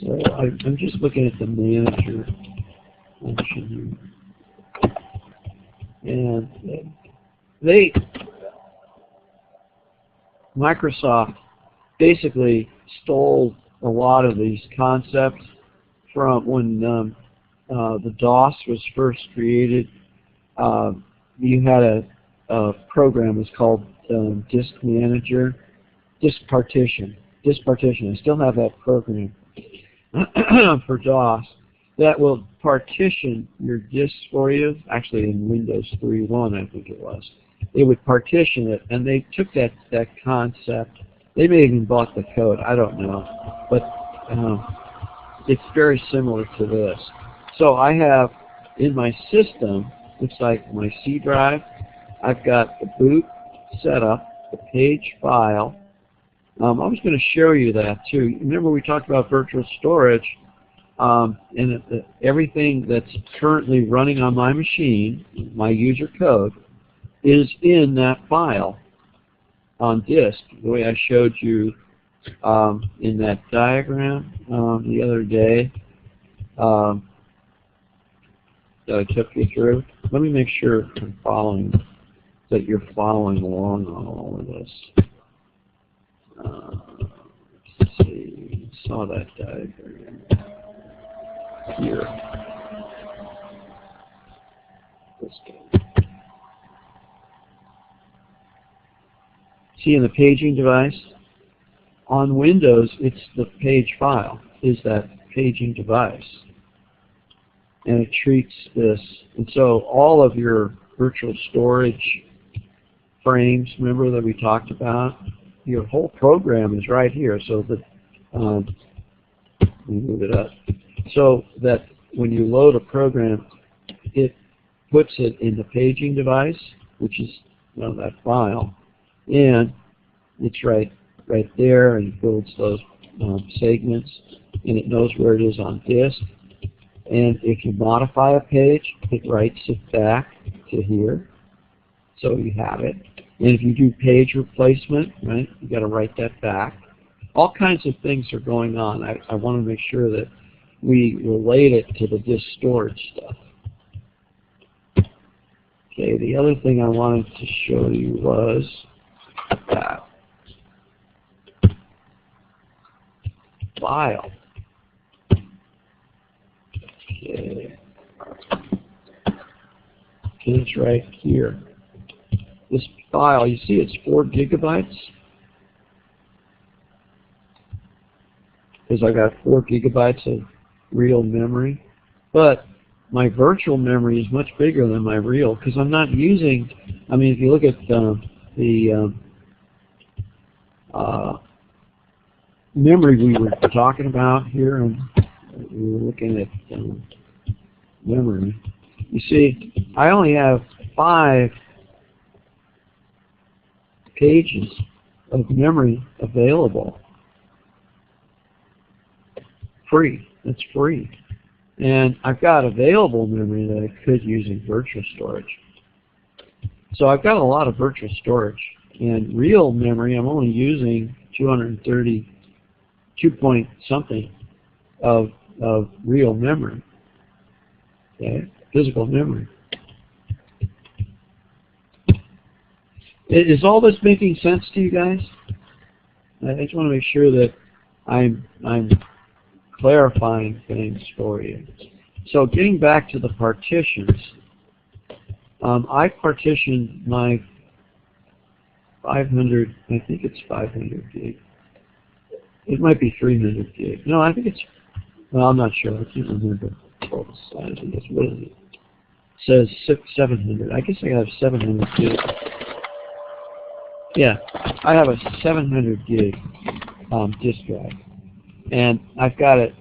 So I'm just looking at the manager function here. And Microsoft basically stole a lot of these concepts from when the DOS was first created. You had a program was called Disk Manager, Disk Partition. I still have that program for DOS that will partition your disks for you. Actually, in Windows 3.1, I think it was. It would partition it, and they took that concept. They may have even bought the code. I don't know, but it's very similar to this. So I have in my system, looks like my C drive, I've got the boot setup, the page file. I was going to show you that too. Remember we talked about virtual storage, and everything that's currently running on my machine, my user code, is in that file on disk, the way I showed you in that diagram the other day that I took you through. Let me make sure I'm following, that you're following along on all of this. Let's see, saw that diagram here. Let's go. See, in the paging device, on Windows, it's the page file, is that paging device. And it treats this. And so all of your virtual storage frames, remember that we talked about? Your whole program is right here. So that, let me move it up. So that when you load a program, it puts it in the paging device, which is that file. And it's right there, and it builds those segments, and it knows where it is on disk. And if you modify a page, it writes it back to here, so you have it. And if you do page replacement, right, you got to write that back. All kinds of things are going on. I want to make sure that we relate it to the disk storage stuff. Okay, the other thing I wanted to show you was that file. Okay, it's right here. This file, you see it's 4 gigabytes? Because I got 4 gigabytes of real memory. But my virtual memory is much bigger than my real, because I'm not using, I mean, if you look at the memory we were talking about here, and we were looking at memory. You see, I only have 5 pages of memory available. Free. That's free. And I've got available memory that I could use in virtual storage. So I've got a lot of virtual storage. And real memory, I'm only using 232 point something of real memory. Okay? Physical memory. Is all this making sense to you guys? I just want to make sure that I'm clarifying things for you. So getting back to the partitions, I partitioned my 500, I think it's 500 gig. It might be 300 gig. No, I think it's, well, I'm not sure. I can't remember what the size of this. What is it? It says 700. I guess I have 700 gig. Yeah, I have a 700 gig disk drive. And I've got it,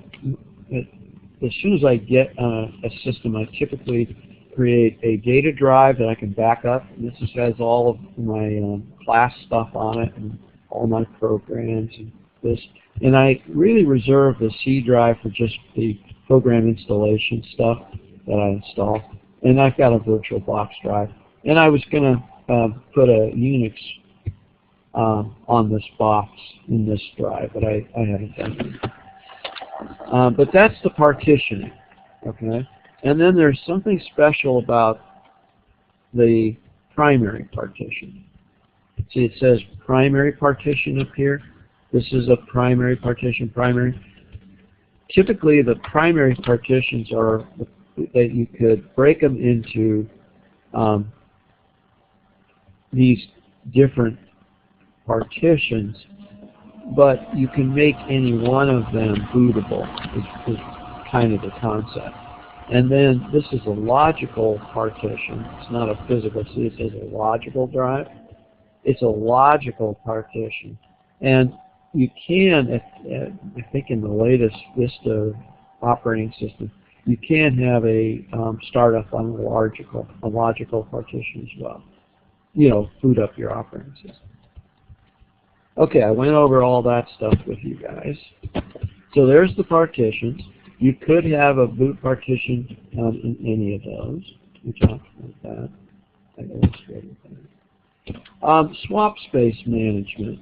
as soon as I get a system, I typically create a data drive that I can back up. And this has all of my class stuff on it and all my programs and this. And I really reserve the C drive for just the program installation stuff that I install. And I've got a virtual box drive. And I was going to put a Unix on this box in this drive, but I haven't done it. But that's the partitioning, okay? And then there's something special about the primary partition. See, it says primary partition up here. This is a primary partition, primary. Typically, the primary partitions are that you could break them into these different partitions, but you can make any one of them bootable, is kind of the concept. And then this is a logical partition. It's not a physical. See, it says a logical drive. It's a logical partition. And you can, I think in the latest Vista operating system, you can have a startup on a logical partition as well. You know, boot up your operating system. Okay, I went over all that stuff with you guys. So there's the partitions. You could have a boot partition in any of those. We talked about that. I illustrated that. Swap space management.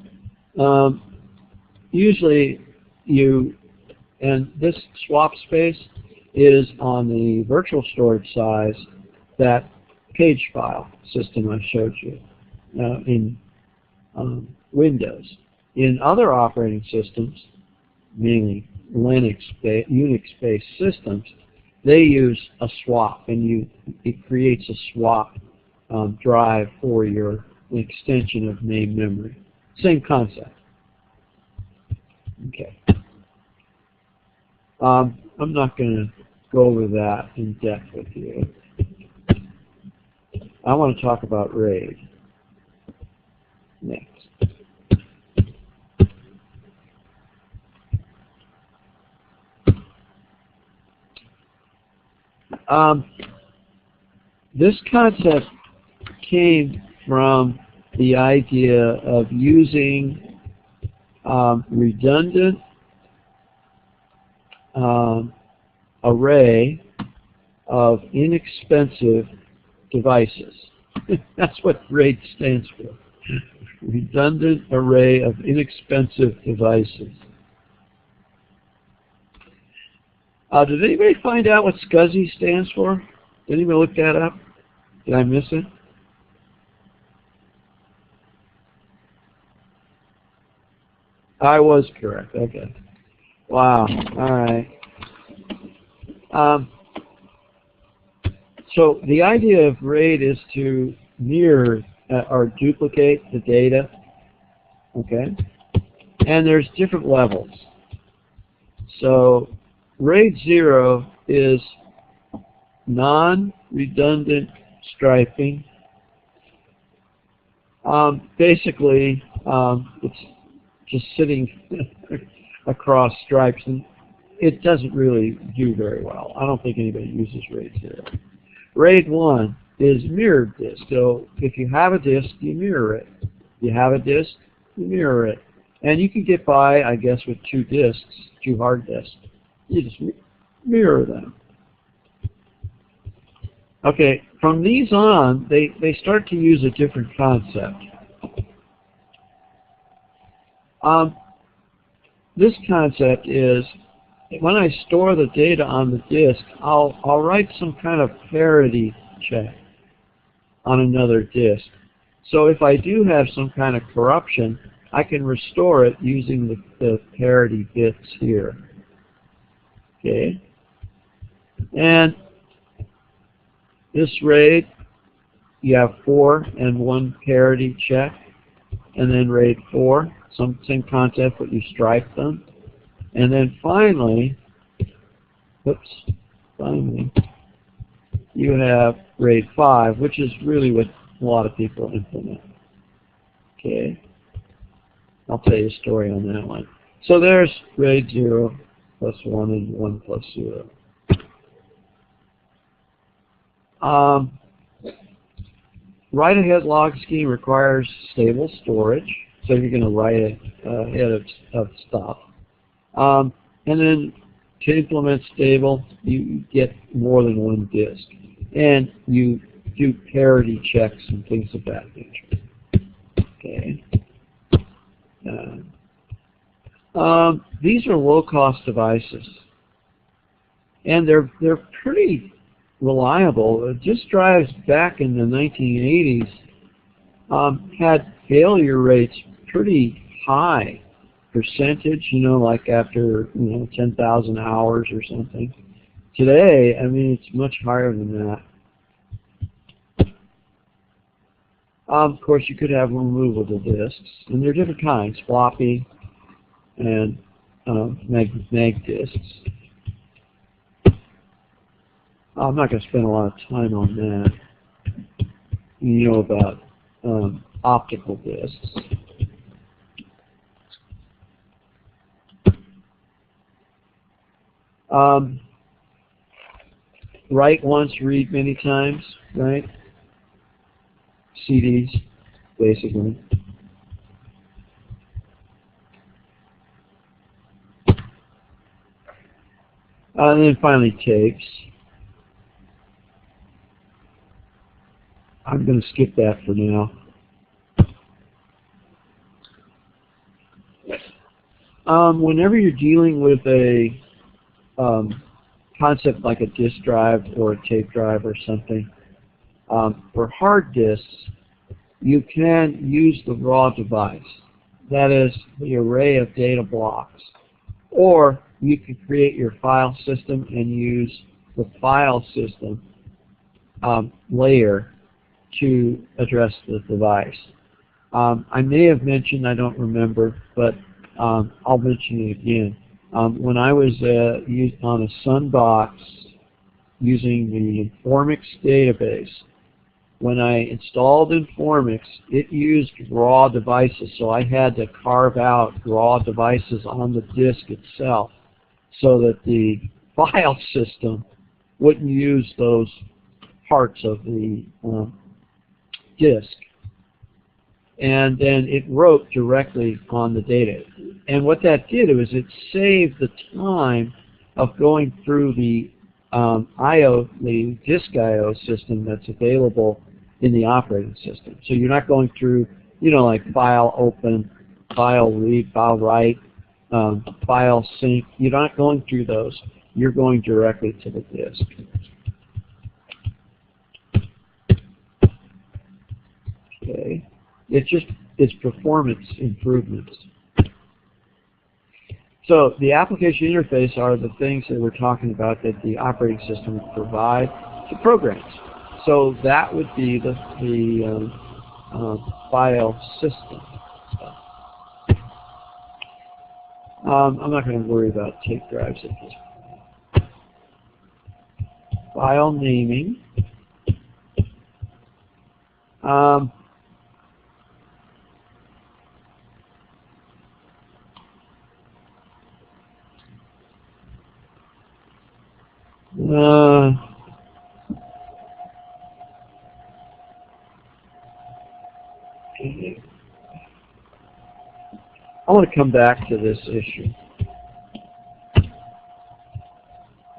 Usually and this swap space is on the virtual storage size, that page file system I showed you in Windows. In other operating systems, mainly Unix-based systems, they use a swap, and it creates a swap drive for your extension of main memory. Same concept. Okay. I'm not going to go over that in depth with you. I want to talk about RAID next. This concept came from the idea of using redundant array of inexpensive devices. That's what RAID stands for. Redundant array of inexpensive devices. Did anybody find out what SCSI stands for? Did anybody look that up? Did I miss it? I was correct. Okay. Wow. All right. So the idea of RAID is to mirror or duplicate the data. Okay. And there's different levels. So RAID 0 is non-redundant striping. Basically, it's just sitting across stripes, and it doesn't really do very well. I don't think anybody uses RAID 0. RAID 1 is mirrored disk. So if you have a disk, you mirror it. You have a disk, you mirror it. And you can get by, I guess, with two disks, two hard disks. You just mirror them. Okay, from these on, they start to use a different concept. This concept is, when I store the data on the disk, I'll write some kind of parity check on another disk. So if I do have some kind of corruption, I can restore it using the parity bits here. Okay. And this RAID, you have 4 and 1 parity check. And then RAID 4, same concept, but you stripe them. And then finally, you have RAID 5, which is really what a lot of people implement. Okay. I'll tell you a story on that one. So there's RAID 0 plus 1 and 1 plus 0. Write-ahead log scheme requires stable storage, so you're going to write it ahead of stuff. And then to implement stable, you get more than one disk. And you do parity checks and things of that nature. Okay. These are low-cost devices, and they're pretty reliable. Disk drives back in the 1980s had failure rates pretty high percentage, like after 10,000 hours or something. Today, I mean, it's much higher than that. Of course, you could have removable disks, and there are different kinds: floppy and mag disks. I'm not going to spend a lot of time on that. You know about optical disks. Write once, read many times, right? CDs, basically. And then finally tapes. I'm going to skip that for now. Whenever you're dealing with a concept like a disk drive or a tape drive or something, for hard disks, you can use the raw device. That is, the array of data blocks. Or you can create your file system and use the file system layer to address the device. I may have mentioned, I don't remember, but I'll mention it again. When I was on a Sunbox using the Informix database, when I installed Informix, it used raw devices, so I had to carve out raw devices on the disk itself so that the file system wouldn't use those parts of the disk. And then it wrote directly on the data. And what that did was it saved the time of going through the the disk I/O system that's available in the operating system. So you're not going through, like file open, file read, file write, file sync. You're not going through those. You're going directly to the disk. Okay. It's performance improvements. So the application interface are the things that we're talking about that the operating system would provide to programs. So that would be the file system stuff. I'm not going to worry about tape drives at this point. File naming. I want to come back to this issue.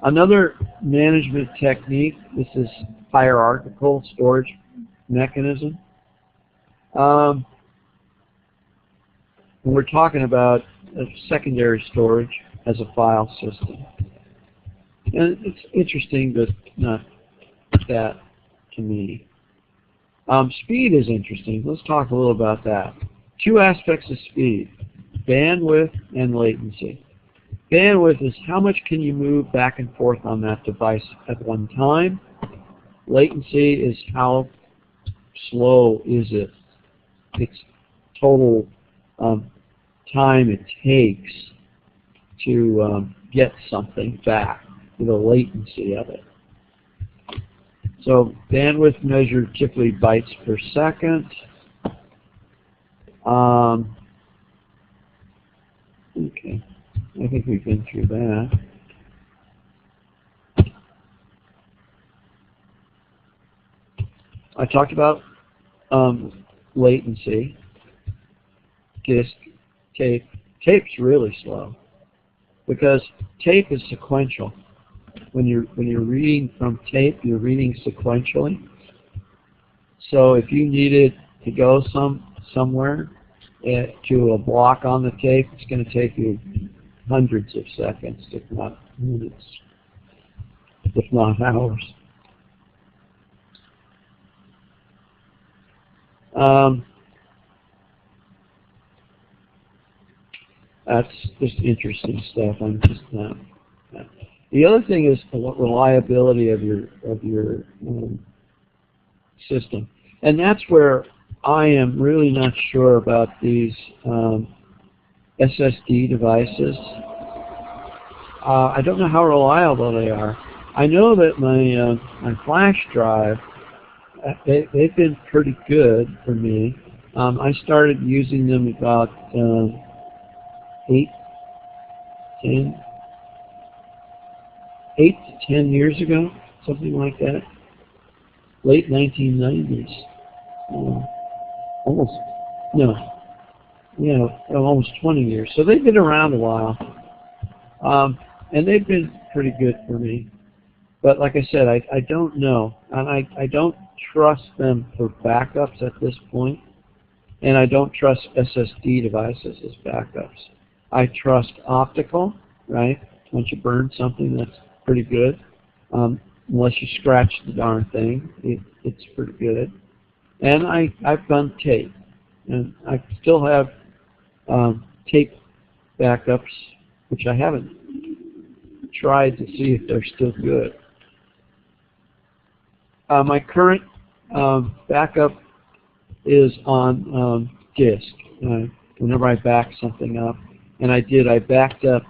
Another management technique, this is hierarchical storage mechanism. We're talking about secondary storage as a file system. And it's interesting, but not that to me. Speed is interesting. Let's talk a little about that. Two aspects of speed, bandwidth and latency. Bandwidth is how much can you move back and forth on that device at one time. Latency is how slow is it. It's total time it takes to get something back, the latency of it. So bandwidth measured typically bytes per second. Okay, I think we've been through that. I talked about latency. Disk, tape. Tape's really slow because tape is sequential. When you're reading from tape, you're reading sequentially. So if you needed to go somewhere to a block on the tape, it's going to take you hundreds of seconds, if not minutes, if not hours. That's just interesting stuff. I'm just not. The other thing is the reliability of your system, and that's where I am really not sure about these SSD devices. I don't know how reliable they are. I know that my flash drive, they've been pretty good for me. I started using them about 8 to 10 years ago, something like that. Late 1990s. Almost 20 years. So they've been around a while. And they've been pretty good for me. But like I said, I don't know. And I don't trust them for backups at this point. And I don't trust SSD devices as backups. I trust optical, right? Once you burn something, that's pretty good. Unless you scratch the darn thing, it's pretty good. And I've done tape. And I still have tape backups, which I haven't tried to see if they're still good. My current backup is on disk. Whenever I back something up, and I backed up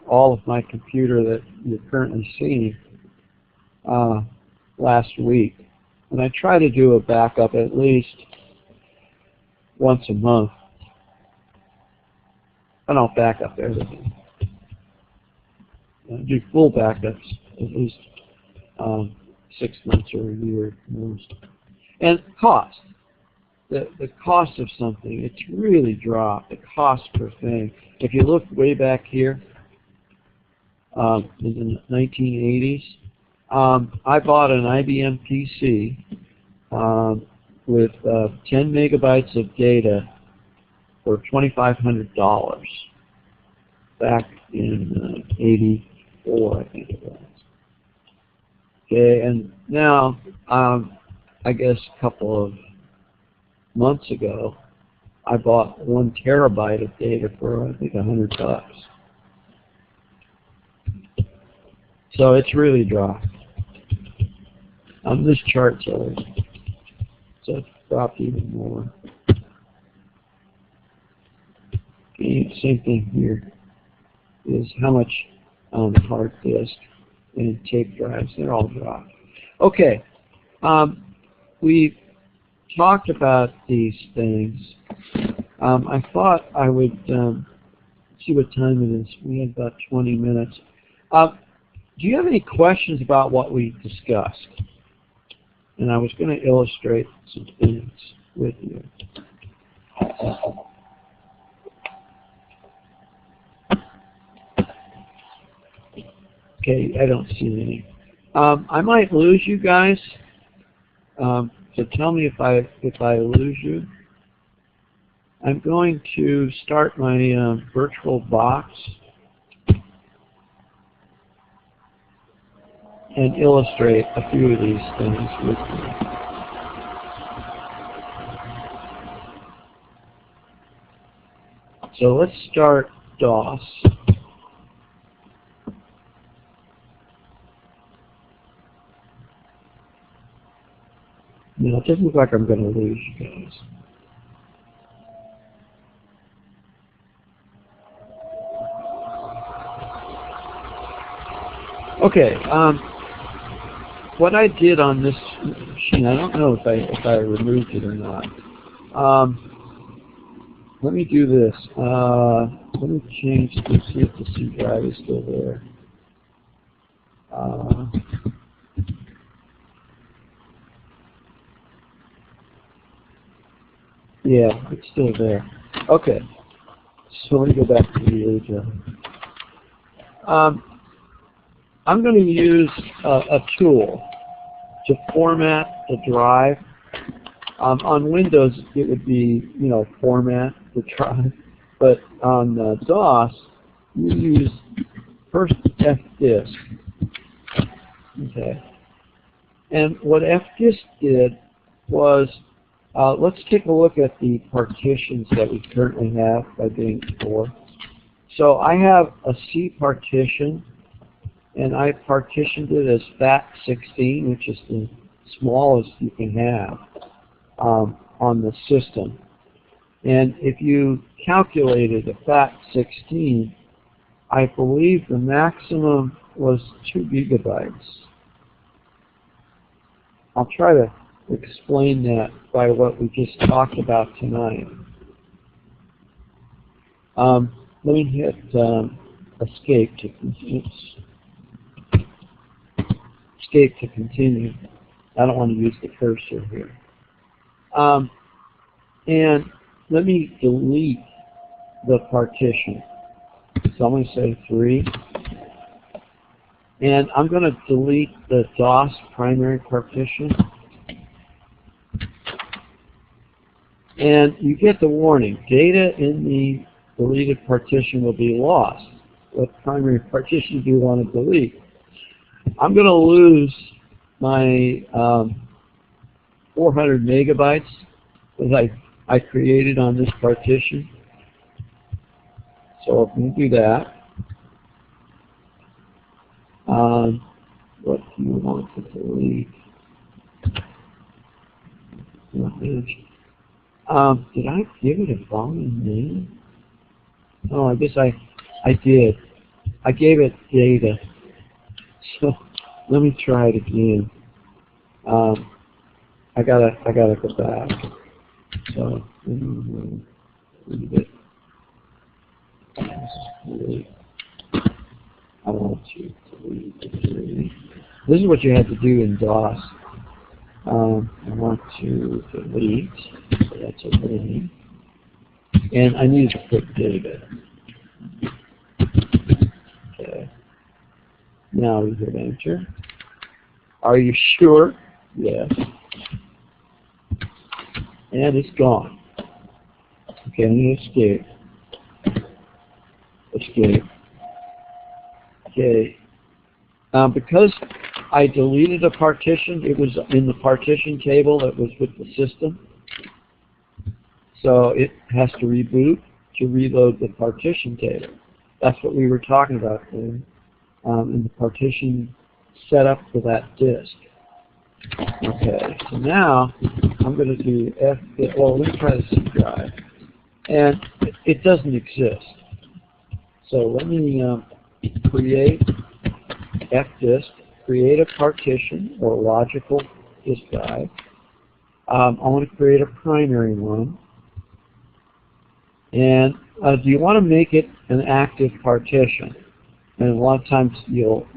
all of my computer that you're currently seeing last week. And I try to do a backup at least once a month. I don't back up everything. I do full backups at least 6 months or a year most. And cost. The cost of something, it's really dropped, the cost per thing. If you look way back here in the 1980s, I bought an IBM PC with 10 megabytes of data for $2,500 back in 84, I think it was. Okay, and now, I guess a couple of months ago, I bought 1 terabyte of data for, I think, $100. So it's really dropped. This chart's old, so it's dropped even more. Okay, same thing here is how much on the hard disk and tape drives. They're all dropped. Okay, we talked about these things. I thought I would see what time it is. We have about 20 minutes. Do you have any questions about what we discussed? And I was going to illustrate some things with you. Okay, I don't see any. I might lose you guys. So tell me if I lose you. I'm going to start my virtual box and illustrate a few of these things with you. So let's start DOS. Now, it doesn't look like I'm going to lose you guys. Okay, what I did on this machine, I don't know if I removed it or not. Let me do this. Let me change to see if the C drive is still there. Yeah, it's still there. Okay, so let me go back to the A drive. I'm going to use a tool to format the drive. On Windows, it would be, format the drive. But on DOS, you use first fdisk. Okay. And what fdisk did was, let's take a look at the partitions that we currently have by being 4. So I have a C partition, and I partitioned it as FAT16, which is the smallest you can have on the system. And if you calculated a FAT16, I believe the maximum was 2 gigabytes. I'll try to explain that by what we just talked about tonight. Let me hit escape to continue. I don't want to use the cursor here. And let me delete the partition. So I'm going to say 3. And I'm going to delete the DOS primary partition. And you get the warning. Data in the deleted partition will be lost. What primary partition do you want to delete? I'm going to lose my 400 megabytes that I created on this partition. So if we do that, what do you want to delete? Did I give it a volume name? Oh, I guess I did. I gave it data. So let me try it again. I gotta go back. So let me read it. I want to delete the 3. This is what you had to do in DOS. I want to delete, so that's okay. And I need to put data. Okay. Now we hit enter. Are you sure? Yes. And it's gone. Okay, I'm going to escape. Escape. Okay. Because I deleted a partition, it was in the partition table that was with the system. So it has to reboot to reload the partition table. That's what we were talking about there, in the partition setup for that disk. Okay, so now I'm going to do well, let me try the C drive. And it doesn't exist. So let me create fdisk, create a partition or logical disk drive. I want to create a primary one. And do you want to make it an active partition? And a lot of times they'll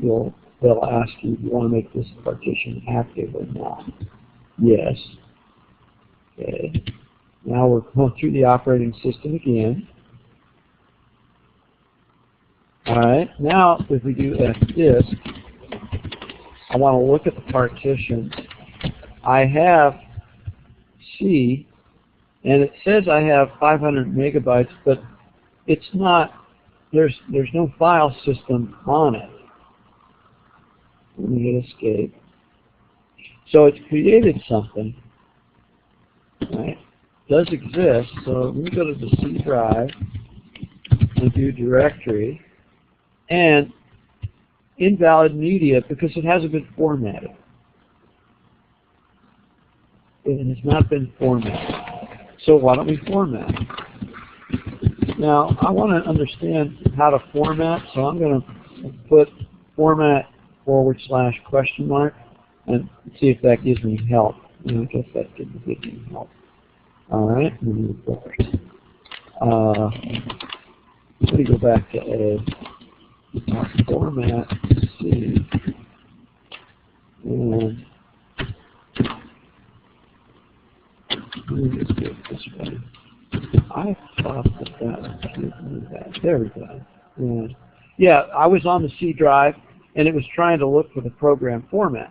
ask you, do you want to make this partition active or not? Yes. Okay. Now we're going through the operating system again. Alright, now if we do fdisk, I want to look at the partitions. I have C, and it says I have 500 megabytes, but it's not, there's no file system on it. Let me hit escape. So it's created something. Right? It does exist, so let me go to the C drive. to do directory, and invalid media because it hasn't been formatted. It has not been formatted. So why don't we format? Now, I want to understand how to format, so I'm going to put format /? And see if that gives me help. And I guess that didn't give me help. All right, let me move forward. Let me go back to A. Format C. And let me just do it this way. I thought that there we go. And yeah, I was on the C drive, and it was trying to look for the program format.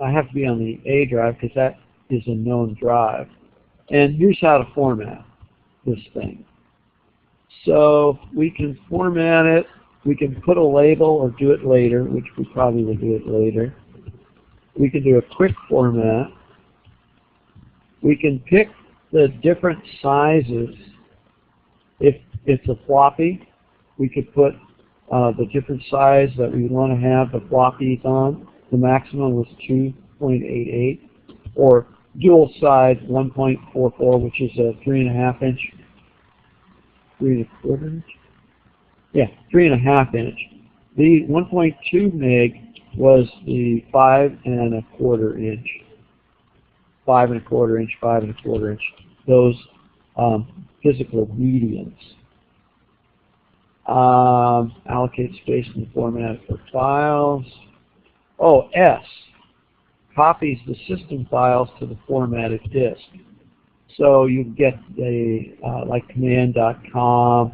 I have to be on the A drive because that is a known drive. And here's how to format this thing. So we can format it. We can put a label or do it later, which we probably will do it later. We can do a quick format. We can pick the different sizes. If it's a floppy, we could put the different size that we want to have the floppies on. The maximum was 2.88, or dual side 1.44, which is a 3.5 inch, 3.25 inch. Yeah, 3.5 inch. The 1.2 meg was the 5.25 inch, 5.25 inch, 5.25 inch. Those physical medians. Allocate space in the format for files. Oh, S copies the system files to the formatted disk. So you get the like command.com.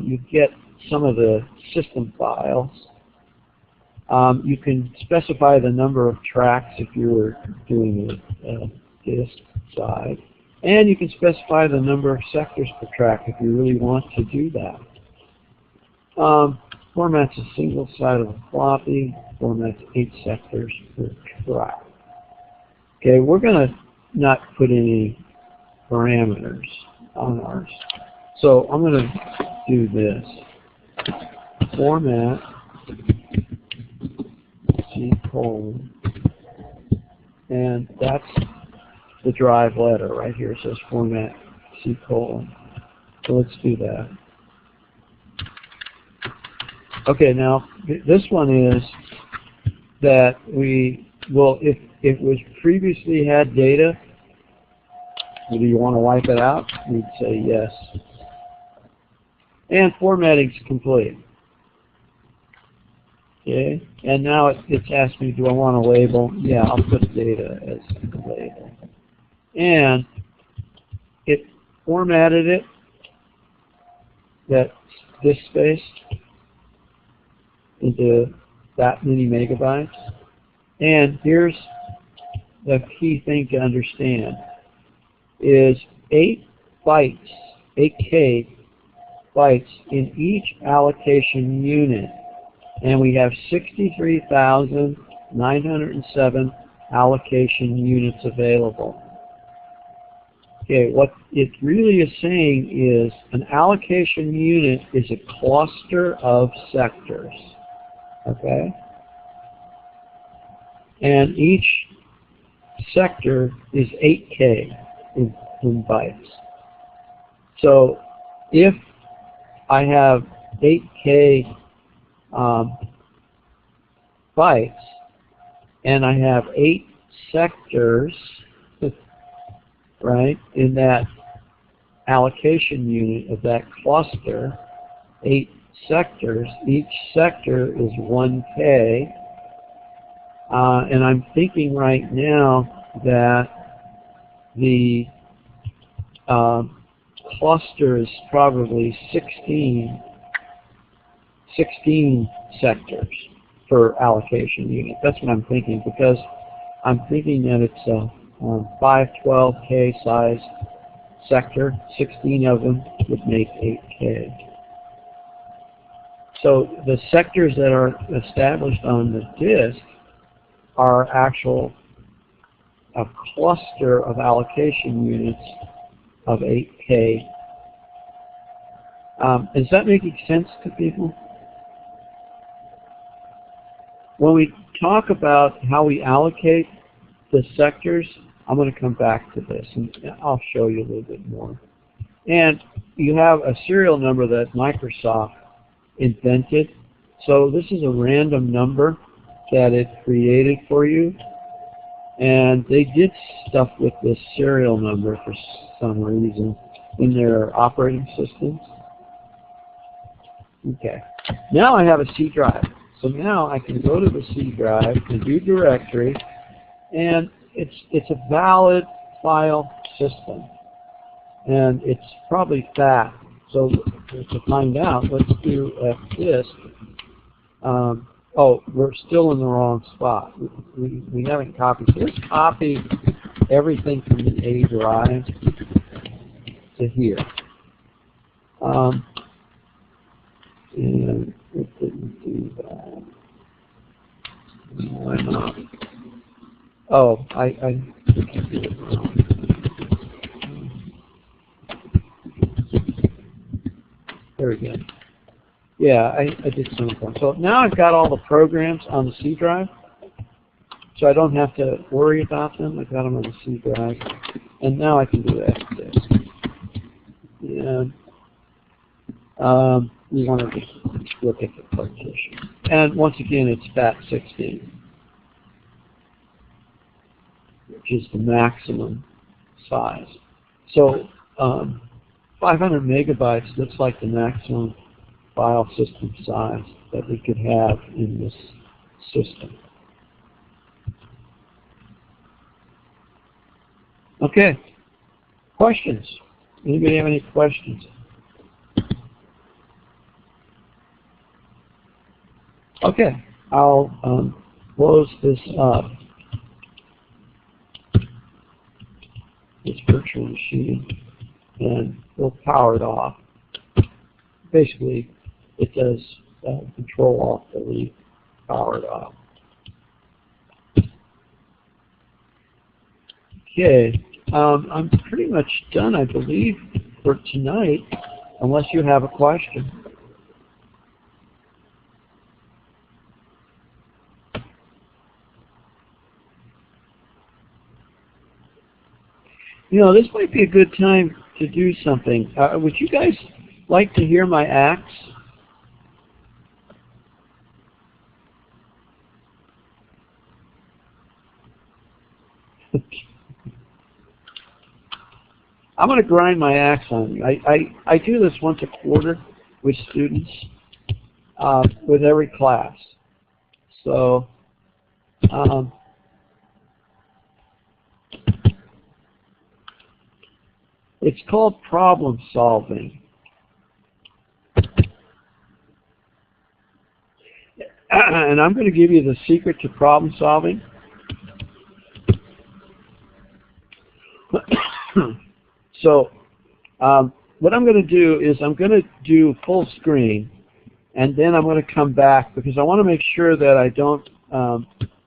You get some of the system files. You can specify the number of tracks if you were doing a disk side. And you can specify the number of sectors per track if you really want to do that. Formats a single side of a floppy. Formats 8 sectors per track. Okay, we're going to not put any parameters on ours. So I'm going to do this. Format C:, and that's the drive letter right here. It says format C:. So let's do that. Okay, now this one is that we will, if it was previously had data, do you want to wipe it out? We'd say yes. And formatting's complete. Okay, and now it's asked me, do I want a label? Yeah, I'll put data as the label. And it formatted it, this space, into that many megabytes. And here's the key thing to understand, is 8 bytes, 8K bytes in each allocation unit. And we have 63,907 allocation units available. Okay, what it really is saying is an allocation unit is a cluster of sectors. Okay? And each sector is 8K in bytes. So if I have 8K bytes and I have 8 sectors, right, in that allocation unit of that cluster, 8 sectors, each sector is 1K, and I'm thinking right now that the cluster is probably 16 sectors per allocation unit. That's what I'm thinking, because I'm thinking that it's a 512K size sector. 16 of them would make 8K. So the sectors that are established on the disk are a cluster of allocation units of 8K Is that making sense to people? When we talk about how we allocate the sectors, I'm going to come back to this, and I'll show you a little bit more. And you have a serial number that Microsoft invented. So this is a random number that it created for you. And they did stuff with this serial number for some reason in their operating systems. Okay. Now I have a C drive. So now I can go to the C drive and do directory, and it's a valid file system. And it's probably fat. So to find out, let's do fdisk. Oh, we're still in the wrong spot. We haven't copied. Let's copy everything from the A drive to here. And it didn't do that. Why not? Oh, I did it wrong. There we go. Yeah, I did some of them. So now I've got all the programs on the C drive, so I don't have to worry about them. I've got them on the C drive, and now I can do fdisk. And we want to just look at the partition. And once again, it's FAT16, which is the maximum size. So 500 megabytes looks like the maximum file system size that we could have in this system. Okay, questions? Anybody have any questions? Okay, I'll close this up. This virtual machine, and we'll power it off. Basically, it does control alt delete, power it off. Okay, I'm pretty much done, I believe, for tonight, unless you have a question. You know, this might be a good time to do something. Would you guys like to hear my axe? I'm going to grind my axe on you. I do this once a quarter with students, with every class. So, it's called problem solving. And I'm going to give you the secret to problem solving. So what I'm going to do is I'm going to do full screen, and then I'm going to come back because I want to make sure that I don't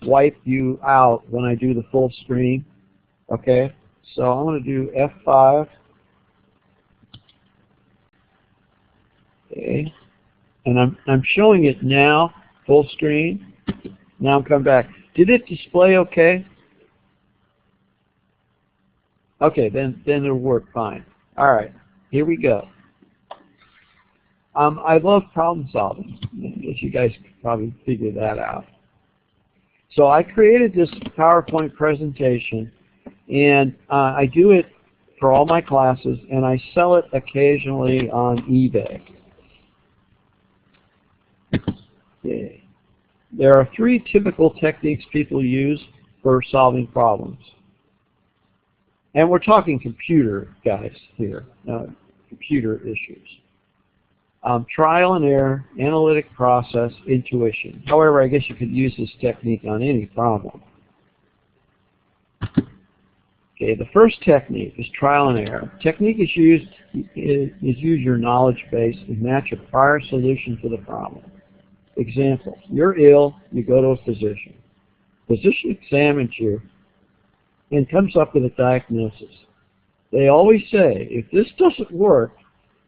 wipe you out when I do the full screen. Okay, so I'm going to do F5. Okay, and I'm showing it now, full screen. Now I'm coming back. Did it display okay? Okay, then it'll work fine. All right, here we go. I love problem solving. I guess you guys could probably figure that out. So I created this PowerPoint presentation, and I do it for all my classes, and I sell it occasionally on eBay. Okay. There are 3 typical techniques people use for solving problems. And we're talking computer guys here, computer issues. Trial and error, analytic process, intuition. However, I guess you could use this technique on any problem. Okay, the first technique is trial and error. Technique is use your knowledge base and match a prior solution to the problem. Example, you're ill, you go to a physician. Physician examines you and comes up with a diagnosis. They always say, if this doesn't work,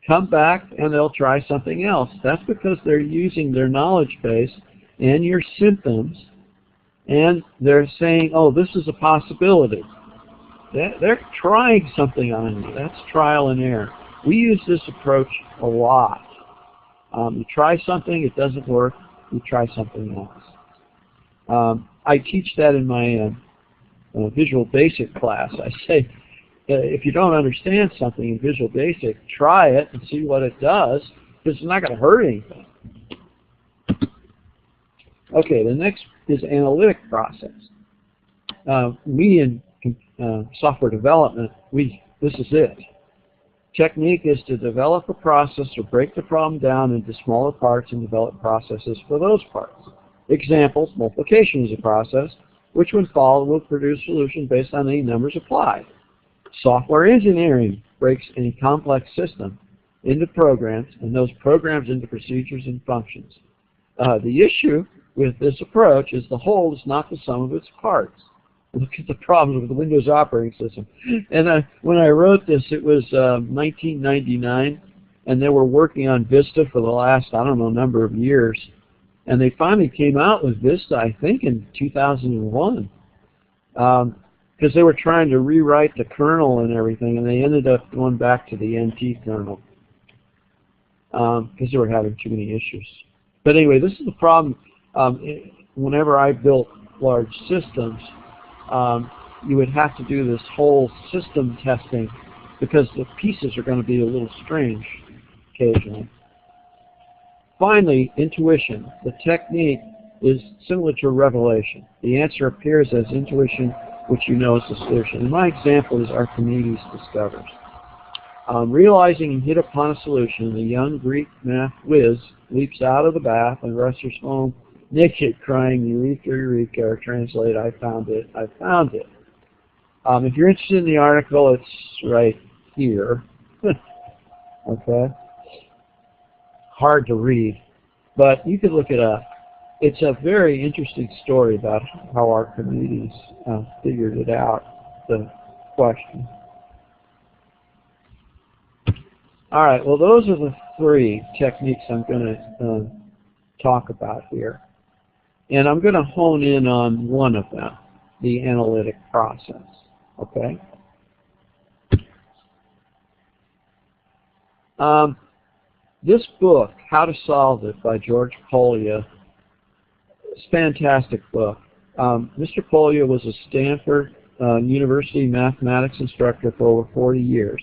come back and they'll try something else. That's because they're using their knowledge base and your symptoms, and they're saying, oh, this is a possibility. They're trying something on you. That's trial and error. We use this approach a lot. You try something, it doesn't work, you try something else. I teach that in my Visual Basic class. I say, if you don't understand something in Visual Basic, try it and see what it does, because it's not going to hurt anything. Okay, the next is analytic process. We in software development, this is it. Technique is to develop a process or break the problem down into smaller parts and develop processes for those parts. Examples: multiplication is a process, which when followed will produce solutions based on any numbers applied. Software engineering breaks any complex system into programs, and those programs into procedures and functions. The issue with this approach is the whole is not the sum of its parts. Look at the problems with the Windows operating system. And when I wrote this, it was 1999, and they were working on Vista for the last, I don't know, number of years. And they finally came out with Vista, I think, in 2001. Because they were trying to rewrite the kernel and everything, and they ended up going back to the NT kernel because they were having too many issues. But anyway, this is the problem. Whenever I built large systems, you would have to do this whole system testing because the pieces are going to be a little strange occasionally. Finally, intuition. The technique is similar to revelation. The answer appears as intuition, which you know is the solution. And my example is Archimedes discovers. Realizing he hit upon a solution, the young Greek math whiz leaps out of the bath and rushes home naked, crying, "Eureka, Eureka," or translate, "I found it, I found it." If you're interested in the article, it's right here. Okay? Hard to read, but you can look it up. It's a very interesting story about how Archimedes figured it out, the question. All right, well, those are the three techniques I'm going to talk about here. And I'm going to hone in on one of them, the analytic process. Okay? This book, How to Solve It, by George Polya, is a fantastic book. Mr. Polya was a Stanford University mathematics instructor for over 40 years.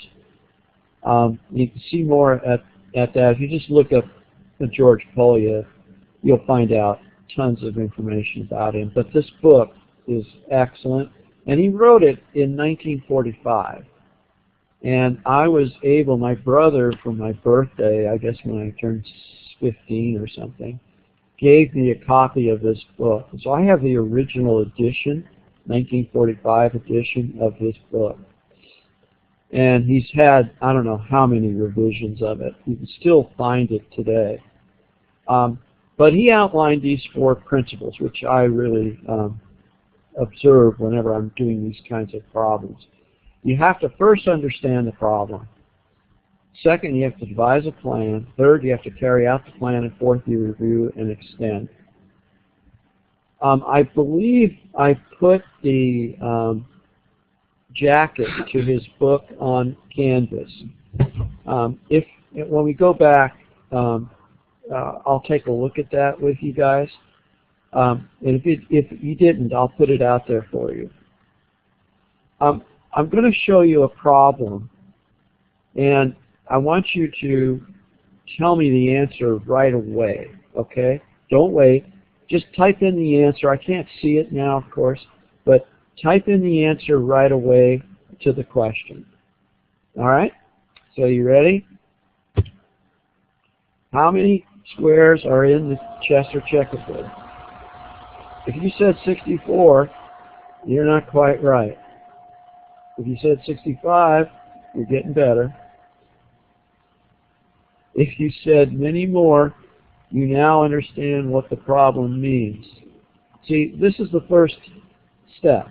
You can see more at that. If you just look up George Polya, you'll find out tons of information about him. But this book is excellent, and he wrote it in 1945. And I was able, my brother, for my birthday, I guess when I turned 15 or something, gave me a copy of this book. So I have the original edition, 1945 edition of this book. And he's had, I don't know how many revisions of it. You can still find it today. But he outlined these four principles, which I really observe whenever I'm doing these kinds of problems. You have to first understand the problem. Second, you have to devise a plan. Third, you have to carry out the plan. And fourth, you review and extend. I believe I put the jacket to his book on Canvas. When we go back, I'll take a look at that with you guys. And if you didn't, I'll put it out there for you. I'm going to show you a problem, and I want you to tell me the answer right away, okay? Don't wait. Just type in the answer. I can't see it now, of course, but type in the answer right away to the question. All right? So you ready? How many squares are in the Chester checkerboard? If you said 64, you're not quite right. If you said 65, you're getting better. If you said many more, you now understand what the problem means. See, this is the first step.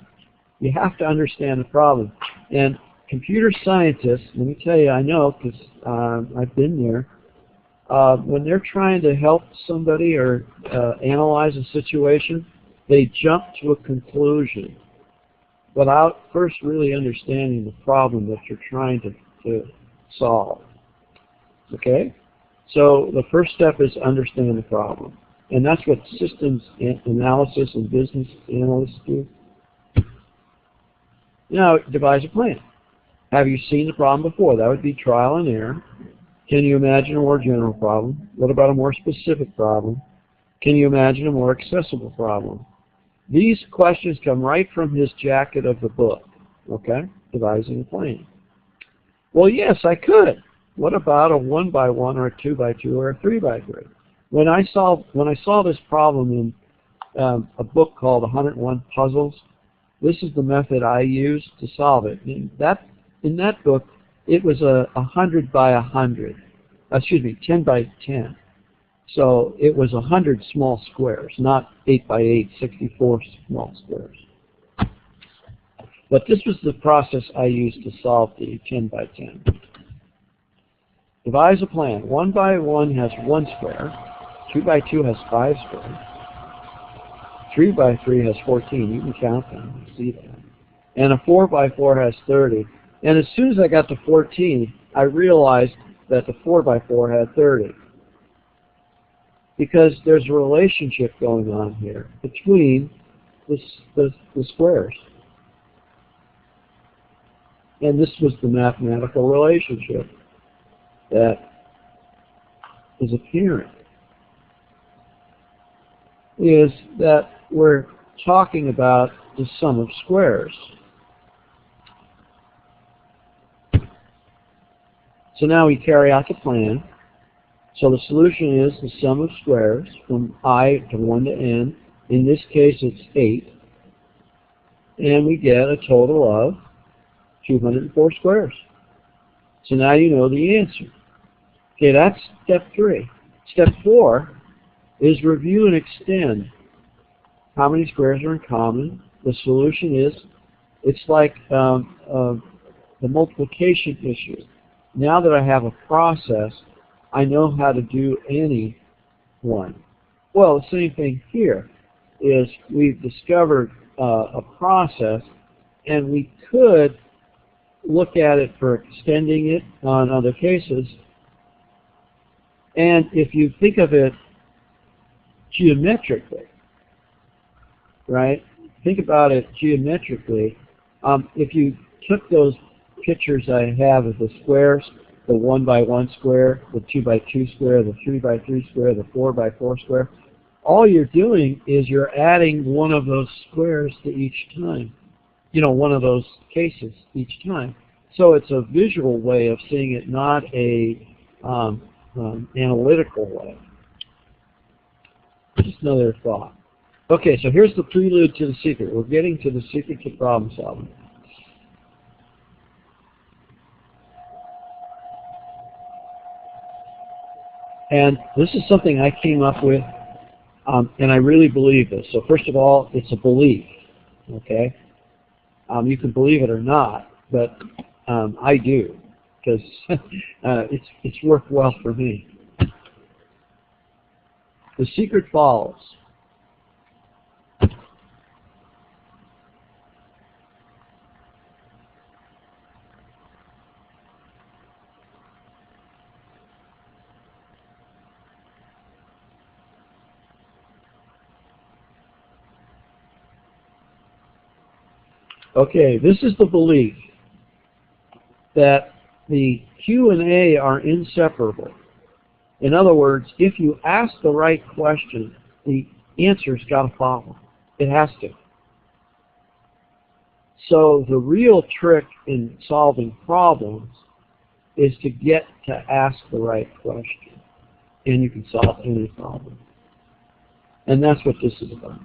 You have to understand the problem. And computer scientists, let me tell you, I know because I've been there, when they're trying to help somebody or analyze a situation, they jump to a conclusion without first really understanding the problem that you're trying to solve. Okay? So the first step is understand the problem. And that's what systems analysis and business analysts do. Now, devise a plan. Have you seen the problem before? That would be trial and error. Can you imagine a more general problem? What about a more specific problem? Can you imagine a more accessible problem? These questions come right from his jacket of the book, okay? Devising a plan. Well, yes, I could. What about a 1x1 or a 2x2 or a 3x3? When I saw this problem in a book called 101 Puzzles, this is the method I used to solve it. In that book, it was a 100 by 100, excuse me, 10 by 10. So it was 100 small squares, not 8 by 8, 64 small squares. But this was the process I used to solve the 10 by 10. Devise a plan. 1x1 has 1 square, 2x2 has 5 squares, 3x3 has 14. You can count them, you see that. And a 4x4 has 30. And as soon as I got to 14, I realized that the 4x4 had 30. Because there's a relationship going on here between the squares. And this was the mathematical relationship that is apparent. Is that we're talking about the sum of squares. So now we carry out the plan. So the solution is the sum of squares from I to 1 to n. In this case, it's 8. And we get a total of 204 squares. So now you know the answer. Okay, that's step 3. Step 4 is review and extend. How many squares are in common? The solution is, it's like the multiplication issue. Now that I have a process, I know how to do any one. Well, the same thing here is we've discovered a process, and we could look at it for extending it on other cases. And if you think of it geometrically, right? Think about it geometrically. If you took those pictures I have of the squares, the 1x1 square, the 2x2 square, the 3x3 square, the 4x4 square, all you're doing is you're adding one of those squares to each time. You know, one of those cases each time. So it's a visual way of seeing it, not a analytical way. Just another thought. Okay, so here's the prelude to the secret. We're getting to the secret to problem solving. And this is something I came up with, and I really believe this. So first of all, it's a belief, okay? You can believe it or not, but I do, because it's worked well for me. The secret follows. Okay, this is the belief that the Q and A are inseparable. In other words, if you ask the right question, the answer's got to follow. It has to. So the real trick in solving problems is to get to ask the right question, and you can solve any problem. And that's what this is about.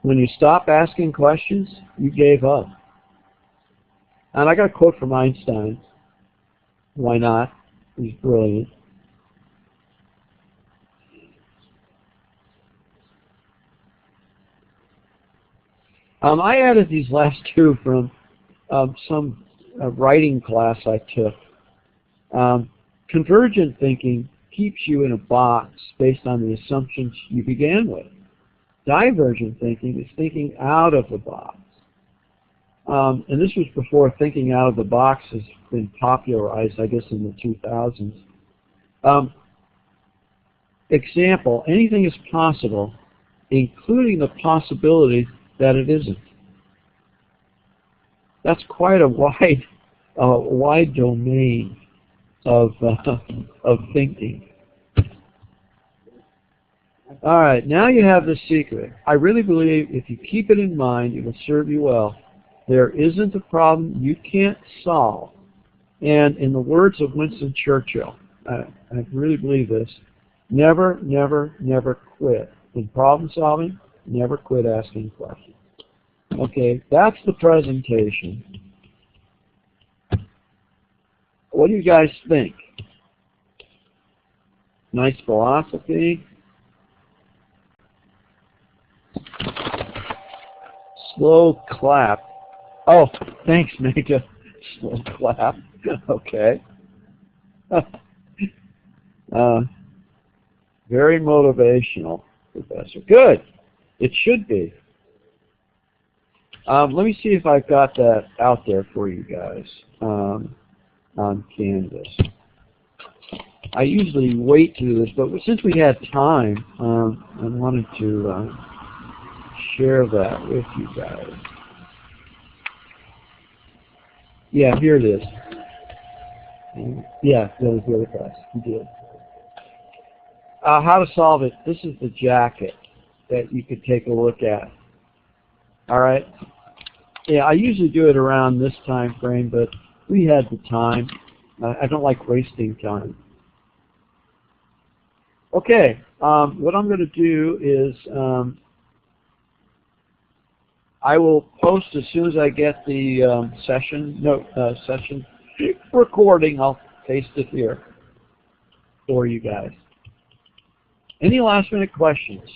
When you stop asking questions, you gave up. And I got a quote from Einstein. Why not? He's brilliant. I added these last two from some writing class I took. Convergent thinking keeps you in a box based on the assumptions you began with. Divergent thinking is thinking out of the box. And this was before thinking out of the box has been popularized, I guess, in the 2000s. Example, anything is possible, including the possibility that it isn't. That's quite a wide domain of thinking. All right, now you have the secret. I really believe if you keep it in mind, it will serve you well. There isn't a problem you can't solve. And in the words of Winston Churchill, I really believe this, never, never, never quit. In problem solving, never quit asking questions. Okay, that's the presentation. What do you guys think? Nice philosophy. Slow clap. Oh, thanks, Mega. Slow clap. Okay. Very motivational, Professor. Good. It should be. Let me see if I've got that out there for you guys on Canvas. I usually wait to do this, but since we had time, I wanted to share that with you guys. Yeah, here it is. Yeah, that was really fast. You did. How to solve it. This is the jacket that you could take a look at. All right. Yeah, I usually do it around this time frame, but we had the time. I don't like wasting time. Okay. What I'm going to do is I will post as soon as I get the session recording. I'll paste it here for you guys. Any last minute questions?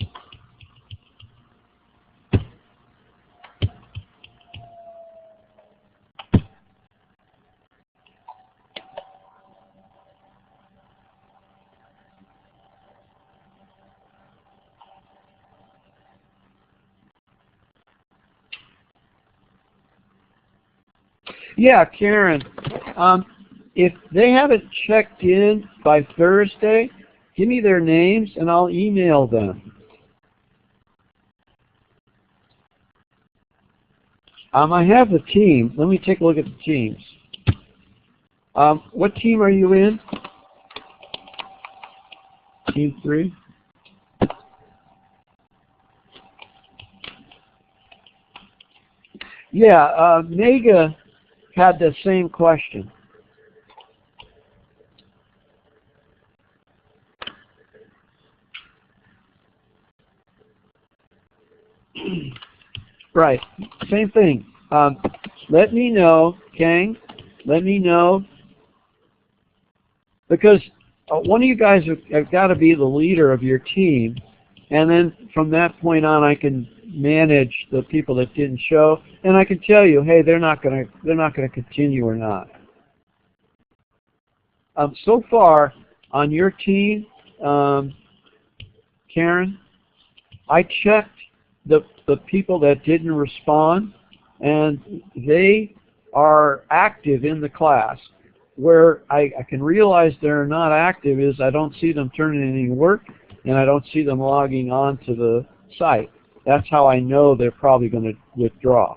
Yeah, Karen, if they haven't checked in by Thursday, give me their names and I'll email them. I have the team. Let me take a look at the teams. What team are you in? Team 3? Yeah, Mega had the same question. Right, same thing. Let me know, Kang. Let me know, because one of you guys have got to be the leader of your team, and then from that point on, I can manage the people that didn't show, and I can tell you, hey, they're not gonna continue or not. So far on your team, Karen, I checked the people that didn't respond, and they are active in the class. Where I can realize they're not active is I don't see them turning in any work, and I don't see them logging on to the site. That's how I know they're probably going to withdraw.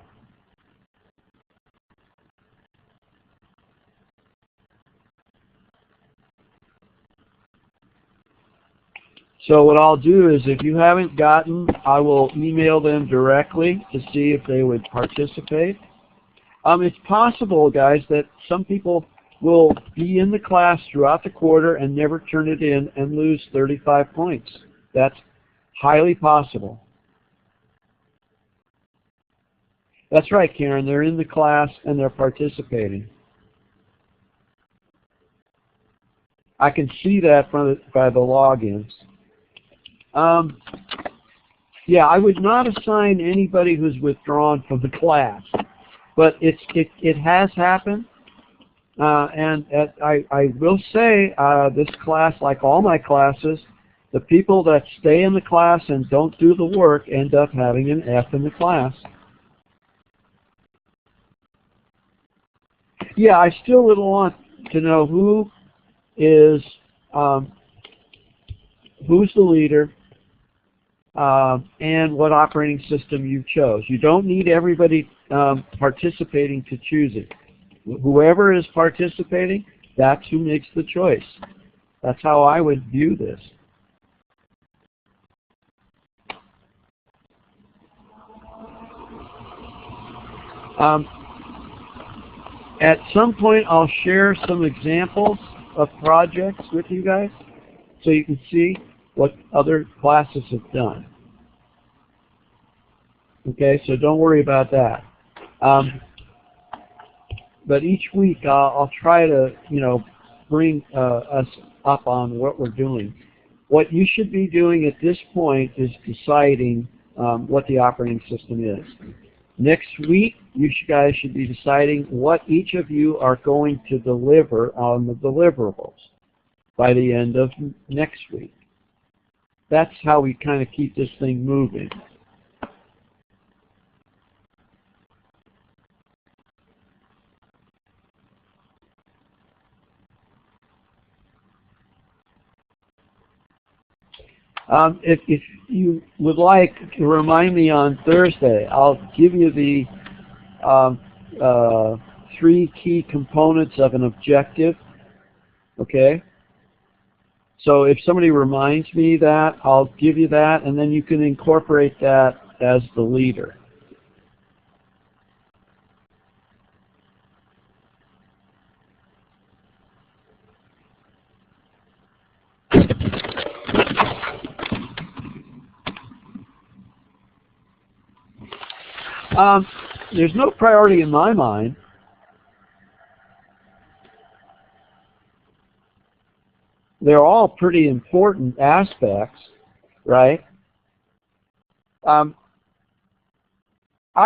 So what I'll do is, if you haven't gotten, I will email them directly to see if they would participate. It's possible, guys, that some people will be in the class throughout the quarter and never turn it in and lose 35 points. That's highly possible. That's right, Karen. They're in the class and they're participating. I can see that by the logins. Yeah, I would not assign anybody who's withdrawn from the class, but it has happened, I will say this class, like all my classes, the people that stay in the class and don't do the work end up having an F in the class. Yeah, I still would want to know who's the leader, and what operating system you chose. You don't need everybody participating to choose it. Whoever is participating, that's who makes the choice. That's how I would view this. At some point, I'll share some examples of projects with you guys so you can see what other classes have done. Okay, so don't worry about that. But each week, I'll try to, bring us up on what we're doing. What you should be doing at this point is deciding what the operating system is. Next week, you guys should be deciding what each of you are going to deliver on the deliverables by the end of next week. That's how we kind of keep this thing moving. If you would like to remind me on Thursday, I'll give you the 3 key components of an objective. Okay? So if somebody reminds me that, I'll give you that, and then you can incorporate that as the leader. There's no priority in my mind. They're all pretty important aspects, right? I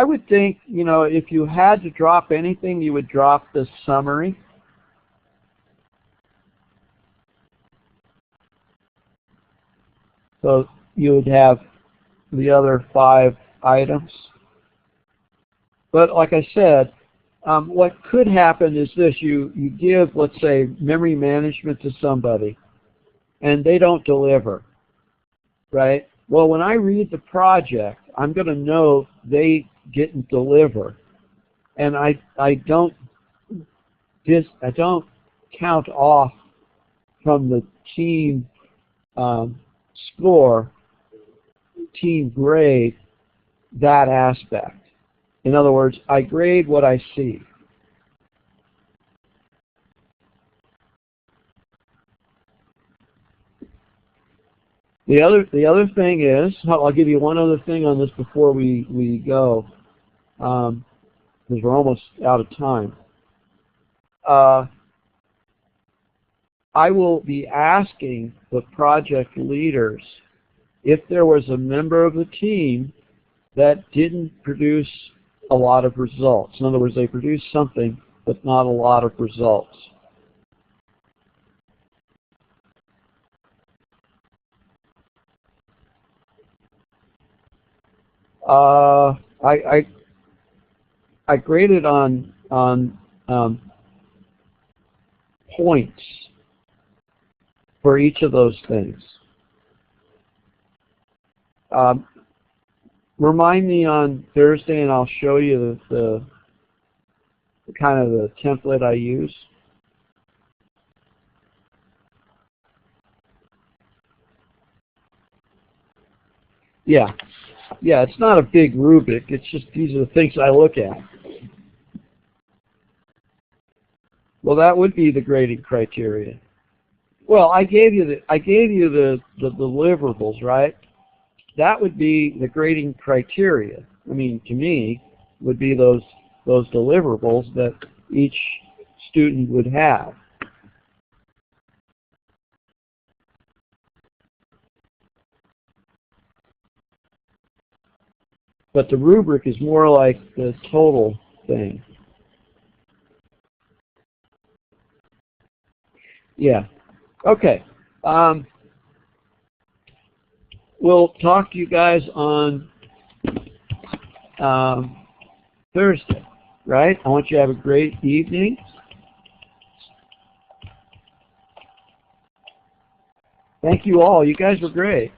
would think, if you had to drop anything, you would drop the summary. So you would have the other 5 items. But like I said, what could happen is this. You give, let's say, memory management to somebody, and they don't deliver, right? Well, when I read the project, I'm going to know they didn't deliver. And I don't count off from the team score, team grade, that aspect. In other words, I grade what I see. The other thing is, I'll give you one other thing on this before we go, because we're almost out of time. I will be asking the project leaders if there was a member of the team that didn't produce a lot of results. In other words, they produced something, but not a lot of results. I graded on points for each of those things. Remind me on Thursday, and I'll show you the kind of the template I use. Yeah, it's not a big rubric. It's just these are the things I look at. Well, that would be the grading criteria. Well, I gave you the deliverables, right? That would be the grading criteria. I mean, to me, would be those deliverables that each student would have. but the rubric is more like the total thing. Yeah. Okay. We'll talk to you guys on Thursday, right? I want you to have a great evening. Thank you all. You guys were great.